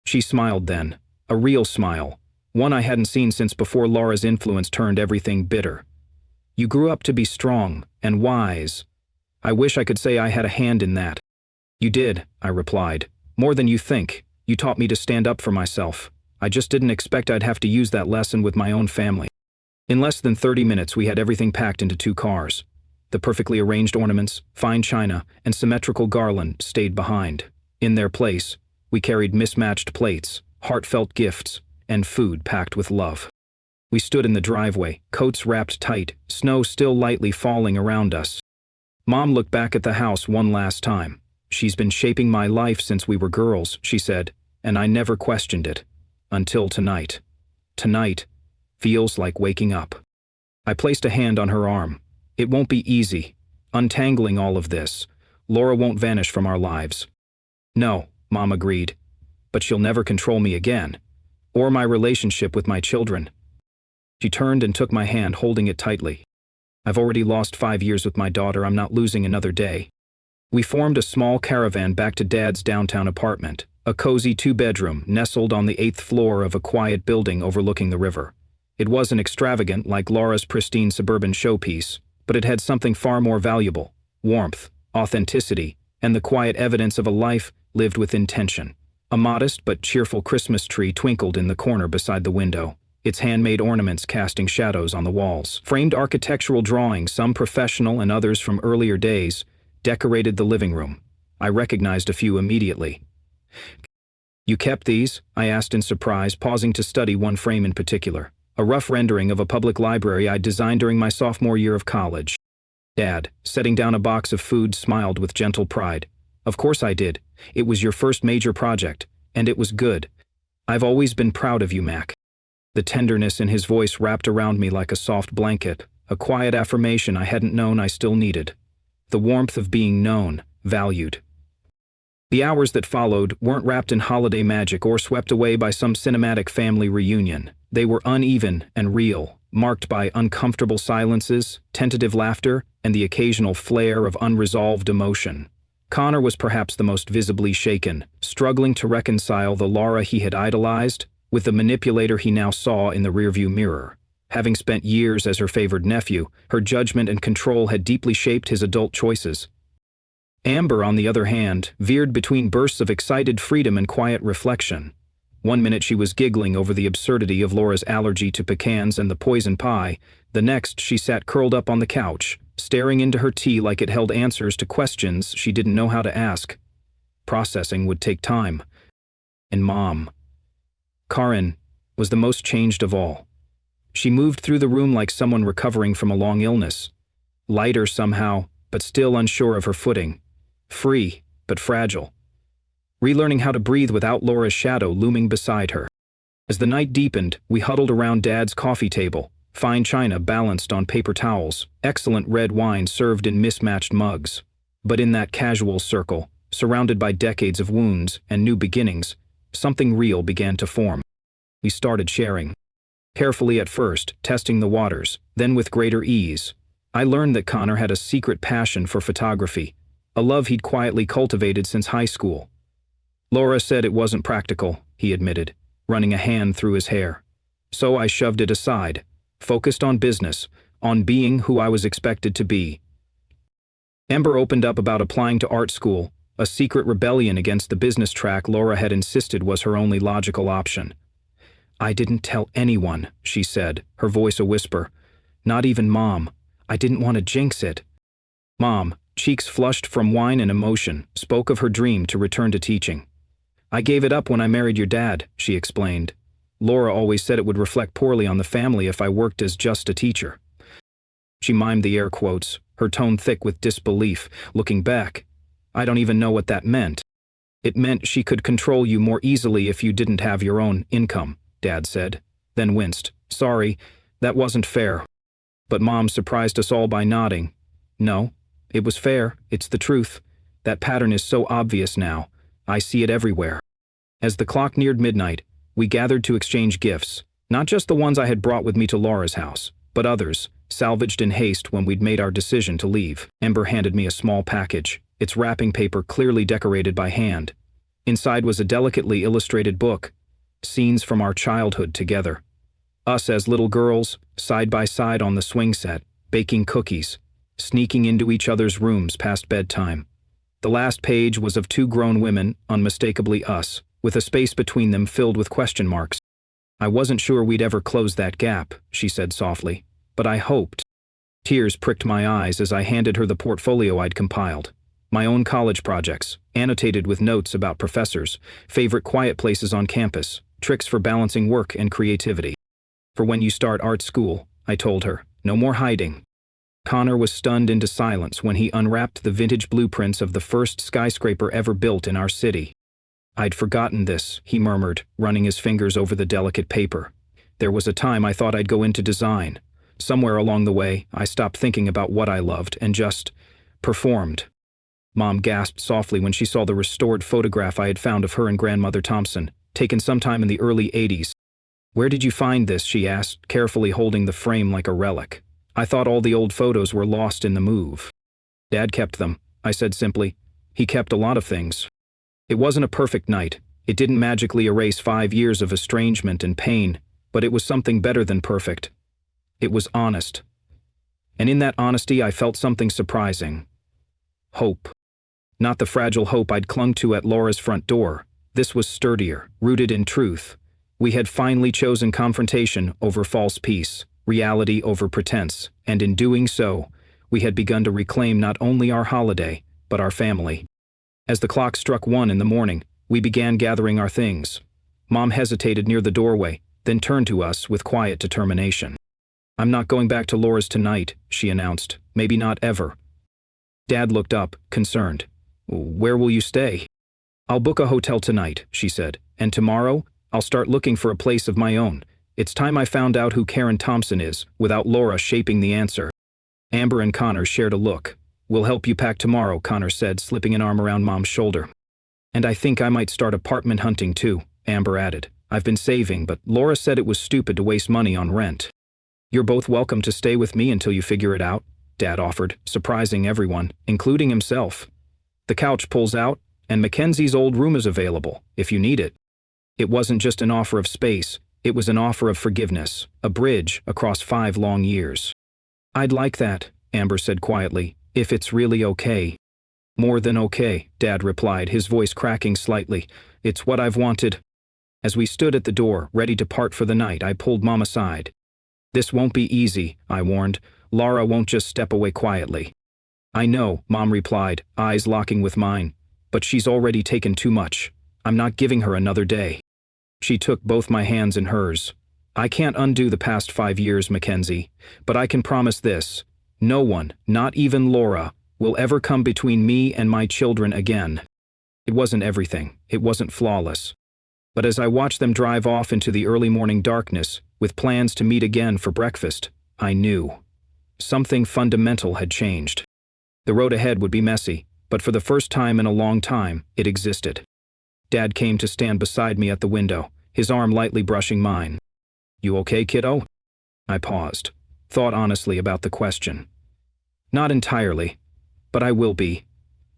[SPEAKER 1] She smiled then, a real smile, one I hadn't seen since before Laura's influence turned everything bitter. You grew up to be strong and wise. I wish I could say I had a hand in that. You did, I replied. More than you think. You taught me to stand up for myself. I just didn't expect I'd have to use that lesson with my own family. In less than 30 minutes, we had everything packed into 2 cars. The perfectly arranged ornaments, fine china, and symmetrical garland stayed behind. In their place, we carried mismatched plates, heartfelt gifts, and food packed with love. We stood in the driveway, coats wrapped tight, snow still lightly falling around us. Mom looked back at the house one last time. She's been shaping my life since we were girls, she said, and I never questioned it. Until tonight. Tonight feels like waking up. I placed a hand on her arm. It won't be easy, untangling all of this. Laura won't vanish from our lives. No, Mom agreed, but she'll never control me again, or my relationship with my children. She turned and took my hand, holding it tightly. I've already lost 5 years with my daughter. I'm not losing another day. We formed a small caravan back to Dad's downtown apartment, a cozy 2-bedroom nestled on the 8th floor of a quiet building overlooking the river. It wasn't extravagant like Laura's pristine suburban showpiece, but it had something far more valuable: warmth, authenticity, and the quiet evidence of a life lived with intention. A modest but cheerful Christmas tree twinkled in the corner beside the window, its handmade ornaments casting shadows on the walls. Framed architectural drawings, some professional and others from earlier days, decorated the living room. I recognized a few immediately. You kept these? I asked in surprise, pausing to study one frame in particular, a rough rendering of a public library I'd designed during my sophomore year of college. Dad, setting down a box of food, smiled with gentle pride. Of course I did. It was your first major project, and it was good. I've always been proud of you, Mac. The tenderness in his voice wrapped around me like a soft blanket, a quiet affirmation I hadn't known I still needed. The warmth of being known, valued. The hours that followed weren't wrapped in holiday magic or swept away by some cinematic family reunion. They were uneven and real, marked by uncomfortable silences, tentative laughter, and the occasional flare of unresolved emotion. Connor was perhaps the most visibly shaken, struggling to reconcile the Laura he had idolized with the manipulator he now saw in the rearview mirror. Having spent years as her favored nephew, her judgment and control had deeply shaped his adult choices. Amber, on the other hand, veered between bursts of excited freedom and quiet reflection. One minute she was giggling over the absurdity of Laura's allergy to pecans and the poison pie. The next she sat curled up on the couch, staring into her tea like it held answers to questions she didn't know how to ask. Processing would take time. And Mom, Karin, was the most changed of all. She moved through the room like someone recovering from a long illness. Lighter somehow, but still unsure of her footing. Free, but fragile. Relearning how to breathe without Laura's shadow looming beside her. As the night deepened, we huddled around Dad's coffee table, fine china balanced on paper towels, excellent red wine served in mismatched mugs. But in that casual circle, surrounded by decades of wounds and new beginnings, something real began to form. We started sharing. Carefully at first, testing the waters, then with greater ease. I learned that Connor had a secret passion for photography, a love he'd quietly cultivated since high school. Laura said it wasn't practical, he admitted, running a hand through his hair. So I shoved it aside, focused on business, on being who I was expected to be. Amber opened up about applying to art school, a secret rebellion against the business track Laura had insisted was her only logical option. I didn't tell anyone, she said, her voice a whisper. Not even Mom. I didn't want to jinx it. Mom, cheeks flushed from wine and emotion, spoke of her dream to return to teaching. I gave it up when I married your dad, she explained. Laura always said it would reflect poorly on the family if I worked as just a teacher. She mimed the air quotes, her tone thick with disbelief. Looking back, I don't even know what that meant. It meant she could control you more easily if you didn't have your own income, Dad said, then winced. Sorry, that wasn't fair. But Mom surprised us all by nodding. No, it was fair, it's the truth. That pattern is so obvious now. I see it everywhere. As the clock neared midnight, we gathered to exchange gifts, not just the ones I had brought with me to Laura's house, but others, salvaged in haste when we'd made our decision to leave. Amber handed me a small package, its wrapping paper clearly decorated by hand. Inside was a delicately illustrated book, scenes from our childhood together. Us as little girls, side by side on the swing set, baking cookies, sneaking into each other's rooms past bedtime. The last page was of two grown women, unmistakably us, with a space between them filled with question marks. "I wasn't sure we'd ever close that gap," she said softly, "but I hoped." Tears pricked my eyes as I handed her the portfolio I'd compiled. My own college projects, annotated with notes about professors, favorite quiet places on campus, tricks for balancing work and creativity. "For when you start art school," I told her, "no more hiding." Connor was stunned into silence when he unwrapped the vintage blueprints of the first skyscraper ever built in our city. "I'd forgotten this," he murmured, running his fingers over the delicate paper. "There was a time I thought I'd go into design. Somewhere along the way, I stopped thinking about what I loved and just performed." Mom gasped softly when she saw the restored photograph I had found of her and Grandmother Thompson, taken sometime in the early '80s. "Where did you find this?" she asked, carefully holding the frame like a relic. "I thought all the old photos were lost in the move." "Dad kept them," I said simply. "He kept a lot of things." It wasn't a perfect night. It didn't magically erase 5 years of estrangement and pain, but it was something better than perfect. It was honest. And in that honesty I felt something surprising. Hope. Not the fragile hope I'd clung to at Laura's front door. This was sturdier, rooted in truth. We had finally chosen confrontation over false peace, reality over pretense, and in doing so, we had begun to reclaim not only our holiday, but our family. As the clock struck 1 in the morning, we began gathering our things. Mom hesitated near the doorway, then turned to us with quiet determination. "I'm not going back to Laura's tonight," she announced. "Maybe not ever." Dad looked up, concerned. "Where will you stay?" "I'll book a hotel tonight," she said, "and tomorrow, I'll start looking for a place of my own. It's time I found out who Karen Thompson is, without Laura shaping the answer." Amber and Connor shared a look. "We'll help you pack tomorrow," Connor said, slipping an arm around Mom's shoulder. "And I think I might start apartment hunting too," Amber added. "I've been saving, but Laura said it was stupid to waste money on rent." "You're both welcome to stay with me until you figure it out," Dad offered, surprising everyone, including himself. "The couch pulls out, and Mackenzie's old room is available, if you need it." It wasn't just an offer of space, it was an offer of forgiveness, a bridge across 5 long years. "I'd like that," Amber said quietly, "if it's really okay." "More than okay," Dad replied, his voice cracking slightly. "It's what I've wanted." As we stood at the door, ready to part for the night, I pulled Mom aside. "This won't be easy," I warned. "Laura won't just step away quietly." "I know," Mom replied, eyes locking with mine, "but she's already taken too much. I'm not giving her another day." She took both my hands in hers. "I can't undo the past 5 years, Mackenzie, but I can promise this. No one, not even Laura, will ever come between me and my children again." It wasn't everything. It wasn't flawless. But as I watched them drive off into the early morning darkness, with plans to meet again for breakfast, I knew. Something fundamental had changed. The road ahead would be messy, but for the first time in a long time, it existed. Dad came to stand beside me at the window, his arm lightly brushing mine. "You okay, kiddo?" I paused, thought honestly about the question. "Not entirely, but I will be.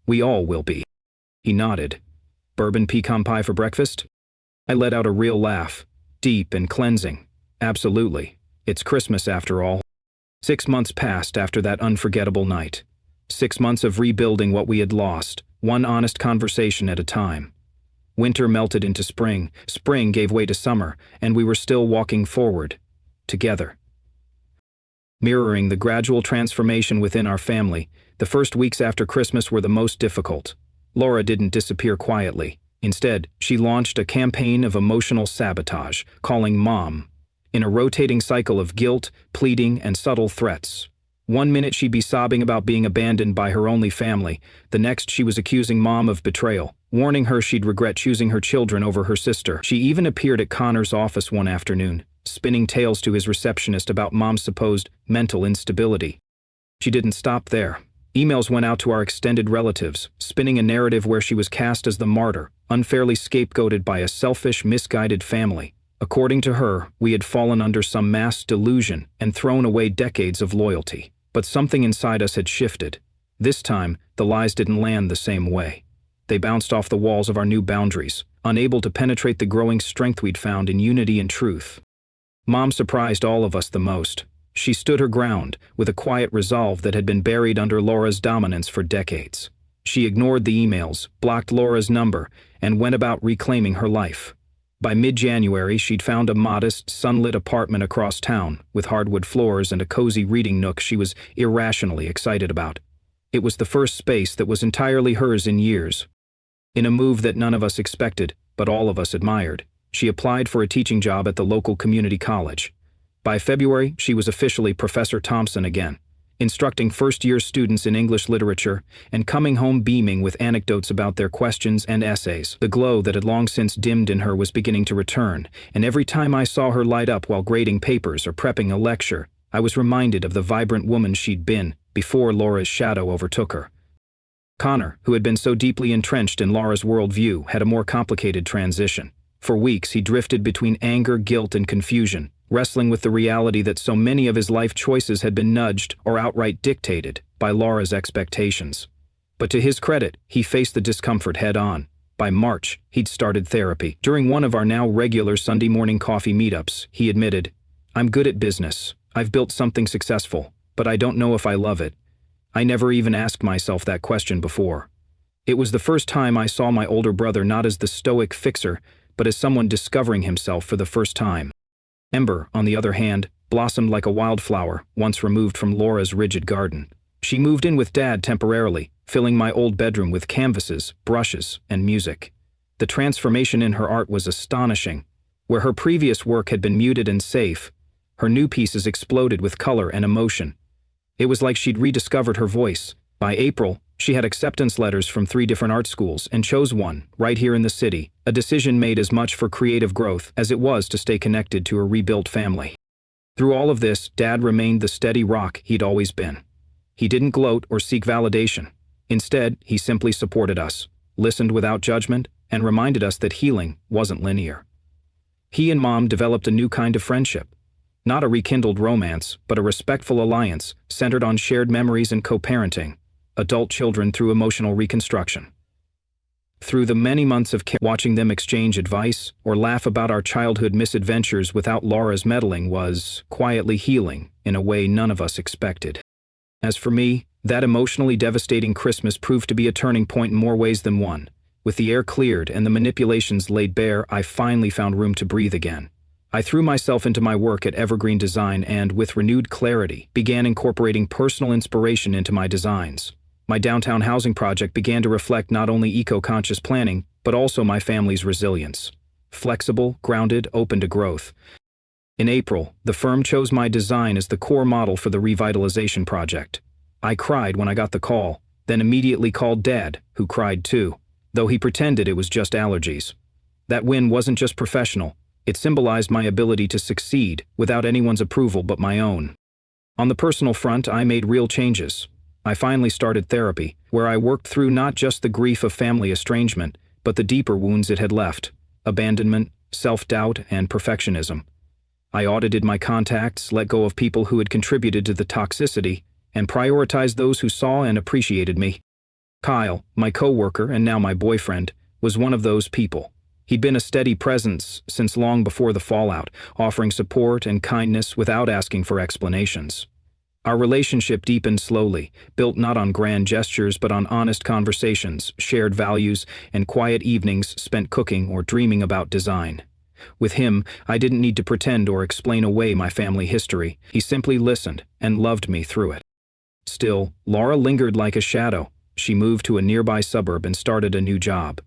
[SPEAKER 1] We all will be." He nodded. "Bourbon pecan pie for breakfast?" I let out a real laugh, deep and cleansing. "Absolutely. It's Christmas after all." 6 months passed after that unforgettable night. 6 months of rebuilding what we had lost, one honest conversation at a time. Winter melted into spring, spring gave way to summer, and we were still walking forward, together. Mirroring the gradual transformation within our family, the first weeks after Christmas were the most difficult. Laura didn't disappear quietly. Instead, she launched a campaign of emotional sabotage, calling Mom, in a rotating cycle of guilt, pleading, and subtle threats. One minute she'd be sobbing about being abandoned by her only family, the next she was accusing Mom of betrayal, warning her she'd regret choosing her children over her sister. She even appeared at Connor's office one afternoon, spinning tales to his receptionist about Mom's supposed mental instability. She didn't stop there. Emails went out to our extended relatives, spinning a narrative where she was cast as the martyr, unfairly scapegoated by a selfish, misguided family. According to her, we had fallen under some mass delusion and thrown away decades of loyalty. But something inside us had shifted. This time, the lies didn't land the same way. They bounced off the walls of our new boundaries, unable to penetrate the growing strength we'd found in unity and truth. Mom surprised all of us the most. She stood her ground, with a quiet resolve that had been buried under Laura's dominance for decades. She ignored the emails, blocked Laura's number, and went about reclaiming her life. By mid-January, she'd found a modest, sunlit apartment across town, with hardwood floors and a cozy reading nook she was irrationally excited about. It was the first space that was entirely hers in years. In a move that none of us expected, but all of us admired, she applied for a teaching job at the local community college. By February, she was officially Professor Thompson again, instructing first-year students in English literature and coming home beaming with anecdotes about their questions and essays. The glow that had long since dimmed in her was beginning to return, and every time I saw her light up while grading papers or prepping a lecture, I was reminded of the vibrant woman she'd been before Laura's shadow overtook her. Connor, who had been so deeply entrenched in Laura's worldview, had a more complicated transition. For weeks, he drifted between anger, guilt, and confusion, wrestling with the reality that so many of his life choices had been nudged or outright dictated by Laura's expectations. But to his credit, he faced the discomfort head-on. By March, he'd started therapy. During one of our now regular Sunday morning coffee meetups, he admitted, "I'm good at business. I've built something successful, but I don't know if I love it. I never even asked myself that question before." It was the first time I saw my older brother not as the stoic fixer, but as someone discovering himself for the first time. Ember, on the other hand, blossomed like a wildflower once removed from Laura's rigid garden. She moved in with Dad temporarily, filling my old bedroom with canvases, brushes, and music. The transformation in her art was astonishing. Where her previous work had been muted and safe, her new pieces exploded with color and emotion. It was like she'd rediscovered her voice. By April, she had acceptance letters from 3 different art schools and chose one, right here in the city, a decision made as much for creative growth as it was to stay connected to her rebuilt family. Through all of this, Dad remained the steady rock he'd always been. He didn't gloat or seek validation. Instead, he simply supported us, listened without judgment, and reminded us that healing wasn't linear. He and Mom developed a new kind of friendship. Not a rekindled romance, but a respectful alliance centered on shared memories and co-parenting, adult children through emotional reconstruction. Through the many months of watching them exchange advice or laugh about our childhood misadventures without Laura's meddling was quietly healing in a way none of us expected. As for me, that emotionally devastating Christmas proved to be a turning point in more ways than one. With the air cleared and the manipulations laid bare, I finally found room to breathe again. I threw myself into my work at Evergreen Design and, with renewed clarity, began incorporating personal inspiration into my designs. My downtown housing project began to reflect not only eco-conscious planning, but also my family's resilience. Flexible, grounded, open to growth. In April, the firm chose my design as the core model for the revitalization project. I cried when I got the call, then immediately called Dad, who cried too, though he pretended it was just allergies. That win wasn't just professional, it symbolized my ability to succeed without anyone's approval but my own. On the personal front, I made real changes. I finally started therapy, where I worked through not just the grief of family estrangement, but the deeper wounds it had left: abandonment, self-doubt, and perfectionism. I audited my contacts, let go of people who had contributed to the toxicity, and prioritized those who saw and appreciated me. Kyle, my coworker and now my boyfriend, was one of those people. He'd been a steady presence since long before the fallout, offering support and kindness without asking for explanations. Our relationship deepened slowly, built not on grand gestures but on honest conversations, shared values, and quiet evenings spent cooking or dreaming about design. With him, I didn't need to pretend or explain away my family history. He simply listened and loved me through it. Still, Laura lingered like a shadow. She moved to a nearby suburb and started a new job.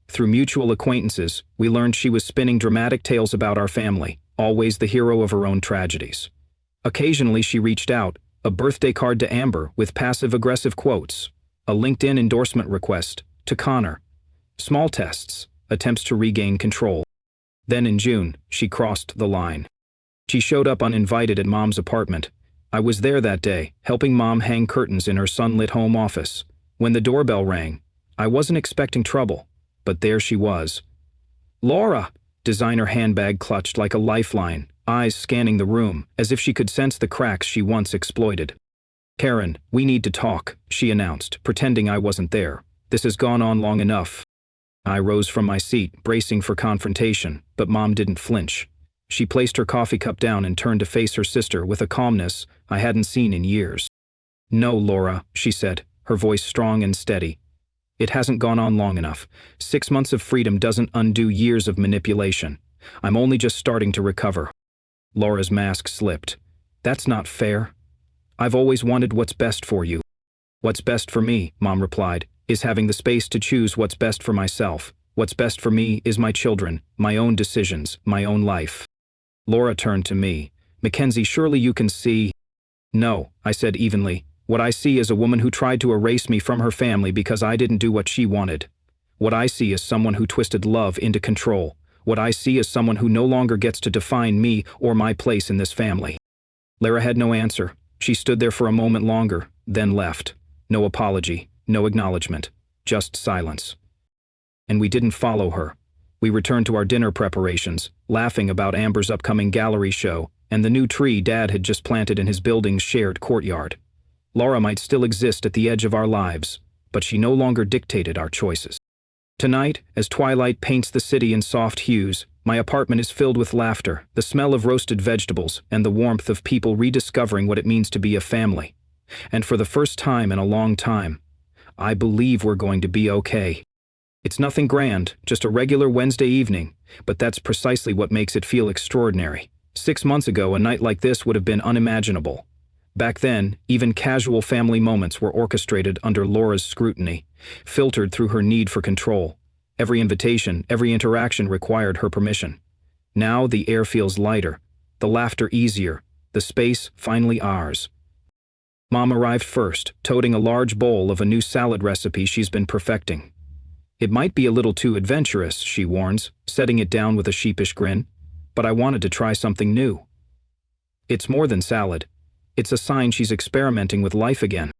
[SPEAKER 1] Through mutual acquaintances, we learned she was spinning dramatic tales about our family, always the hero of her own tragedies. Occasionally she reached out, a birthday card to Amber with passive-aggressive quotes, a LinkedIn endorsement request to Connor. Small tests, attempts to regain control. Then in June, she crossed the line. She showed up uninvited at Mom's apartment. I was there that day, helping Mom hang curtains in her sunlit home office. When the doorbell rang, I wasn't expecting trouble, but there she was. "Laura, designer handbag clutched like a lifeline, eyes scanning the room, as if she could sense the cracks she once exploited. "Karen, we need to talk," she announced, pretending I wasn't there. "This has gone on long enough." I rose from my seat, bracing for confrontation, but Mom didn't flinch. She placed her coffee cup down and turned to face her sister with a calmness I hadn't seen in years. "No, Laura," she said, her voice strong and steady. "It hasn't gone on long enough. 6 months of freedom doesn't undo years of manipulation. I'm only just starting to recover." Laura's mask slipped. "That's not fair. I've always wanted what's best for you." "What's best for me," Mom replied, "is having the space to choose what's best for myself. What's best for me is my children, my own decisions, my own life." Laura turned to me. "Mackenzie, surely you can see—" "No," I said evenly. "What I see is a woman who tried to erase me from her family because I didn't do what she wanted. What I see is someone who twisted love into control. What I see is someone who no longer gets to define me or my place in this family." Lara had no answer. She stood there for a moment longer, then left. No apology, no acknowledgement, just silence. And we didn't follow her. We returned to our dinner preparations, laughing about Amber's upcoming gallery show and the new tree Dad had just planted in his building's shared courtyard. Laura might still exist at the edge of our lives, but she no longer dictated our choices. Tonight, as twilight paints the city in soft hues, my apartment is filled with laughter, the smell of roasted vegetables, and the warmth of people rediscovering what it means to be a family. And for the first time in a long time, I believe we're going to be okay. It's nothing grand, just a regular Wednesday evening, but that's precisely what makes it feel extraordinary. 6 months ago, a night like this would have been unimaginable. Back then, even casual family moments were orchestrated under Laura's scrutiny, filtered through her need for control. Every invitation, every interaction required her permission. Now the air feels lighter, the laughter easier, the space finally ours. Mom arrived first, toting a large bowl of a new salad recipe she's been perfecting. "It might be a little too adventurous," she warns, setting it down with a sheepish grin, "but I wanted to try something new." It's more than salad. It's a sign she's experimenting with life again.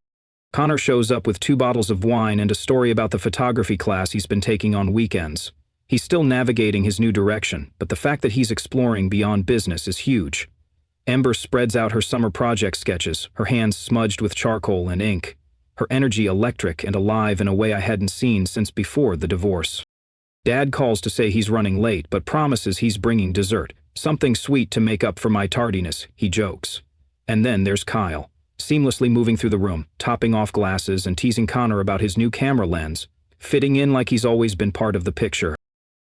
[SPEAKER 1] Connor shows up with 2 bottles of wine and a story about the photography class he's been taking on weekends. He's still navigating his new direction, but the fact that he's exploring beyond business is huge. Ember spreads out her summer project sketches, her hands smudged with charcoal and ink, her energy electric and alive in a way I hadn't seen since before the divorce. Dad calls to say he's running late, but promises he's bringing dessert, something sweet to make up for my tardiness, he jokes. And then there's Kyle, seamlessly moving through the room, topping off glasses and teasing Connor about his new camera lens, fitting in like he's always been part of the picture.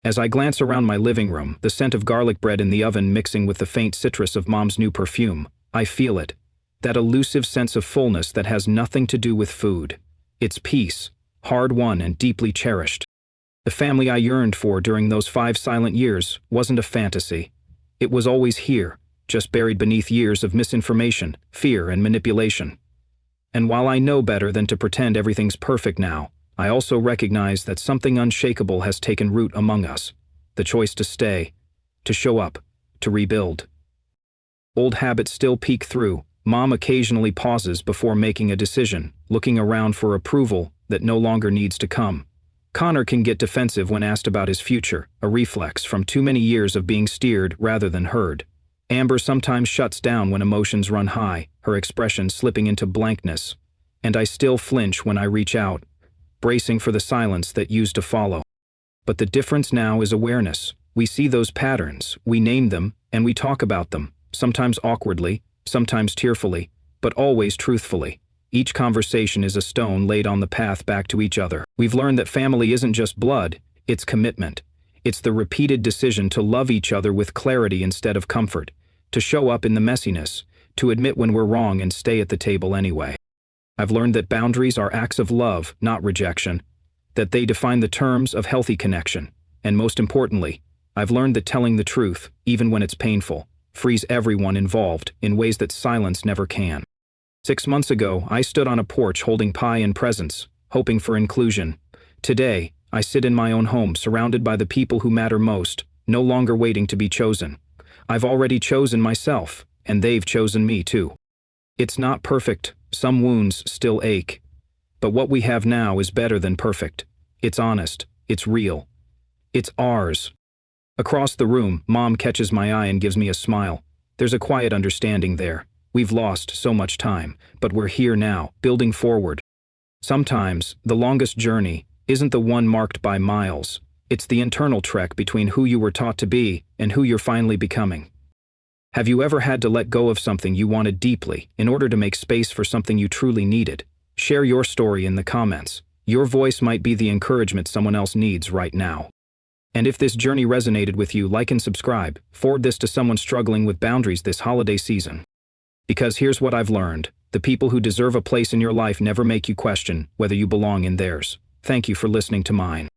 [SPEAKER 1] As I glance around my living room, the scent of garlic bread in the oven mixing with the faint citrus of Mom's new perfume, I feel it. That elusive sense of fullness that has nothing to do with food. It's peace, hard-won and deeply cherished. The family I yearned for during those 5 silent years wasn't a fantasy. It was always here, just buried beneath years of misinformation, fear, and manipulation. And while I know better than to pretend everything's perfect now, I also recognize that something unshakable has taken root among us. The choice to stay, to show up, to rebuild. Old habits still peek through. Mom occasionally pauses before making a decision, looking around for approval that no longer needs to come. Connor can get defensive when asked about his future, a reflex from too many years of being steered rather than heard. Amber sometimes shuts down when emotions run high, her expression slipping into blankness. And I still flinch when I reach out, bracing for the silence that used to follow. But the difference now is awareness. We see those patterns, we name them, and we talk about them, sometimes awkwardly, sometimes tearfully, but always truthfully. Each conversation is a stone laid on the path back to each other. We've learned that family isn't just blood, it's commitment. It's the repeated decision to love each other with clarity instead of comfort, to show up in the messiness, to admit when we're wrong and stay at the table anyway. I've learned that boundaries are acts of love, not rejection, that they define the terms of healthy connection, and most importantly, I've learned that telling the truth, even when it's painful, frees everyone involved in ways that silence never can. 6 months ago, I stood on a porch holding pie and presents, hoping for inclusion. Today, I sit in my own home surrounded by the people who matter most, no longer waiting to be chosen. I've already chosen myself, and they've chosen me too. It's not perfect, some wounds still ache. But what we have now is better than perfect. It's honest, it's real. It's ours. Across the room, Mom catches my eye and gives me a smile. There's a quiet understanding there. We've lost so much time, but we're here now, building forward. Sometimes, the longest journey isn't the one marked by miles. It's the internal trek between who you were taught to be and who you're finally becoming. Have you ever had to let go of something you wanted deeply in order to make space for something you truly needed? Share your story in the comments. Your voice might be the encouragement someone else needs right now. And if this journey resonated with you, like and subscribe. Forward this to someone struggling with boundaries this holiday season. Because here's what I've learned: the people who deserve a place in your life never make you question whether you belong in theirs. Thank you for listening to mine.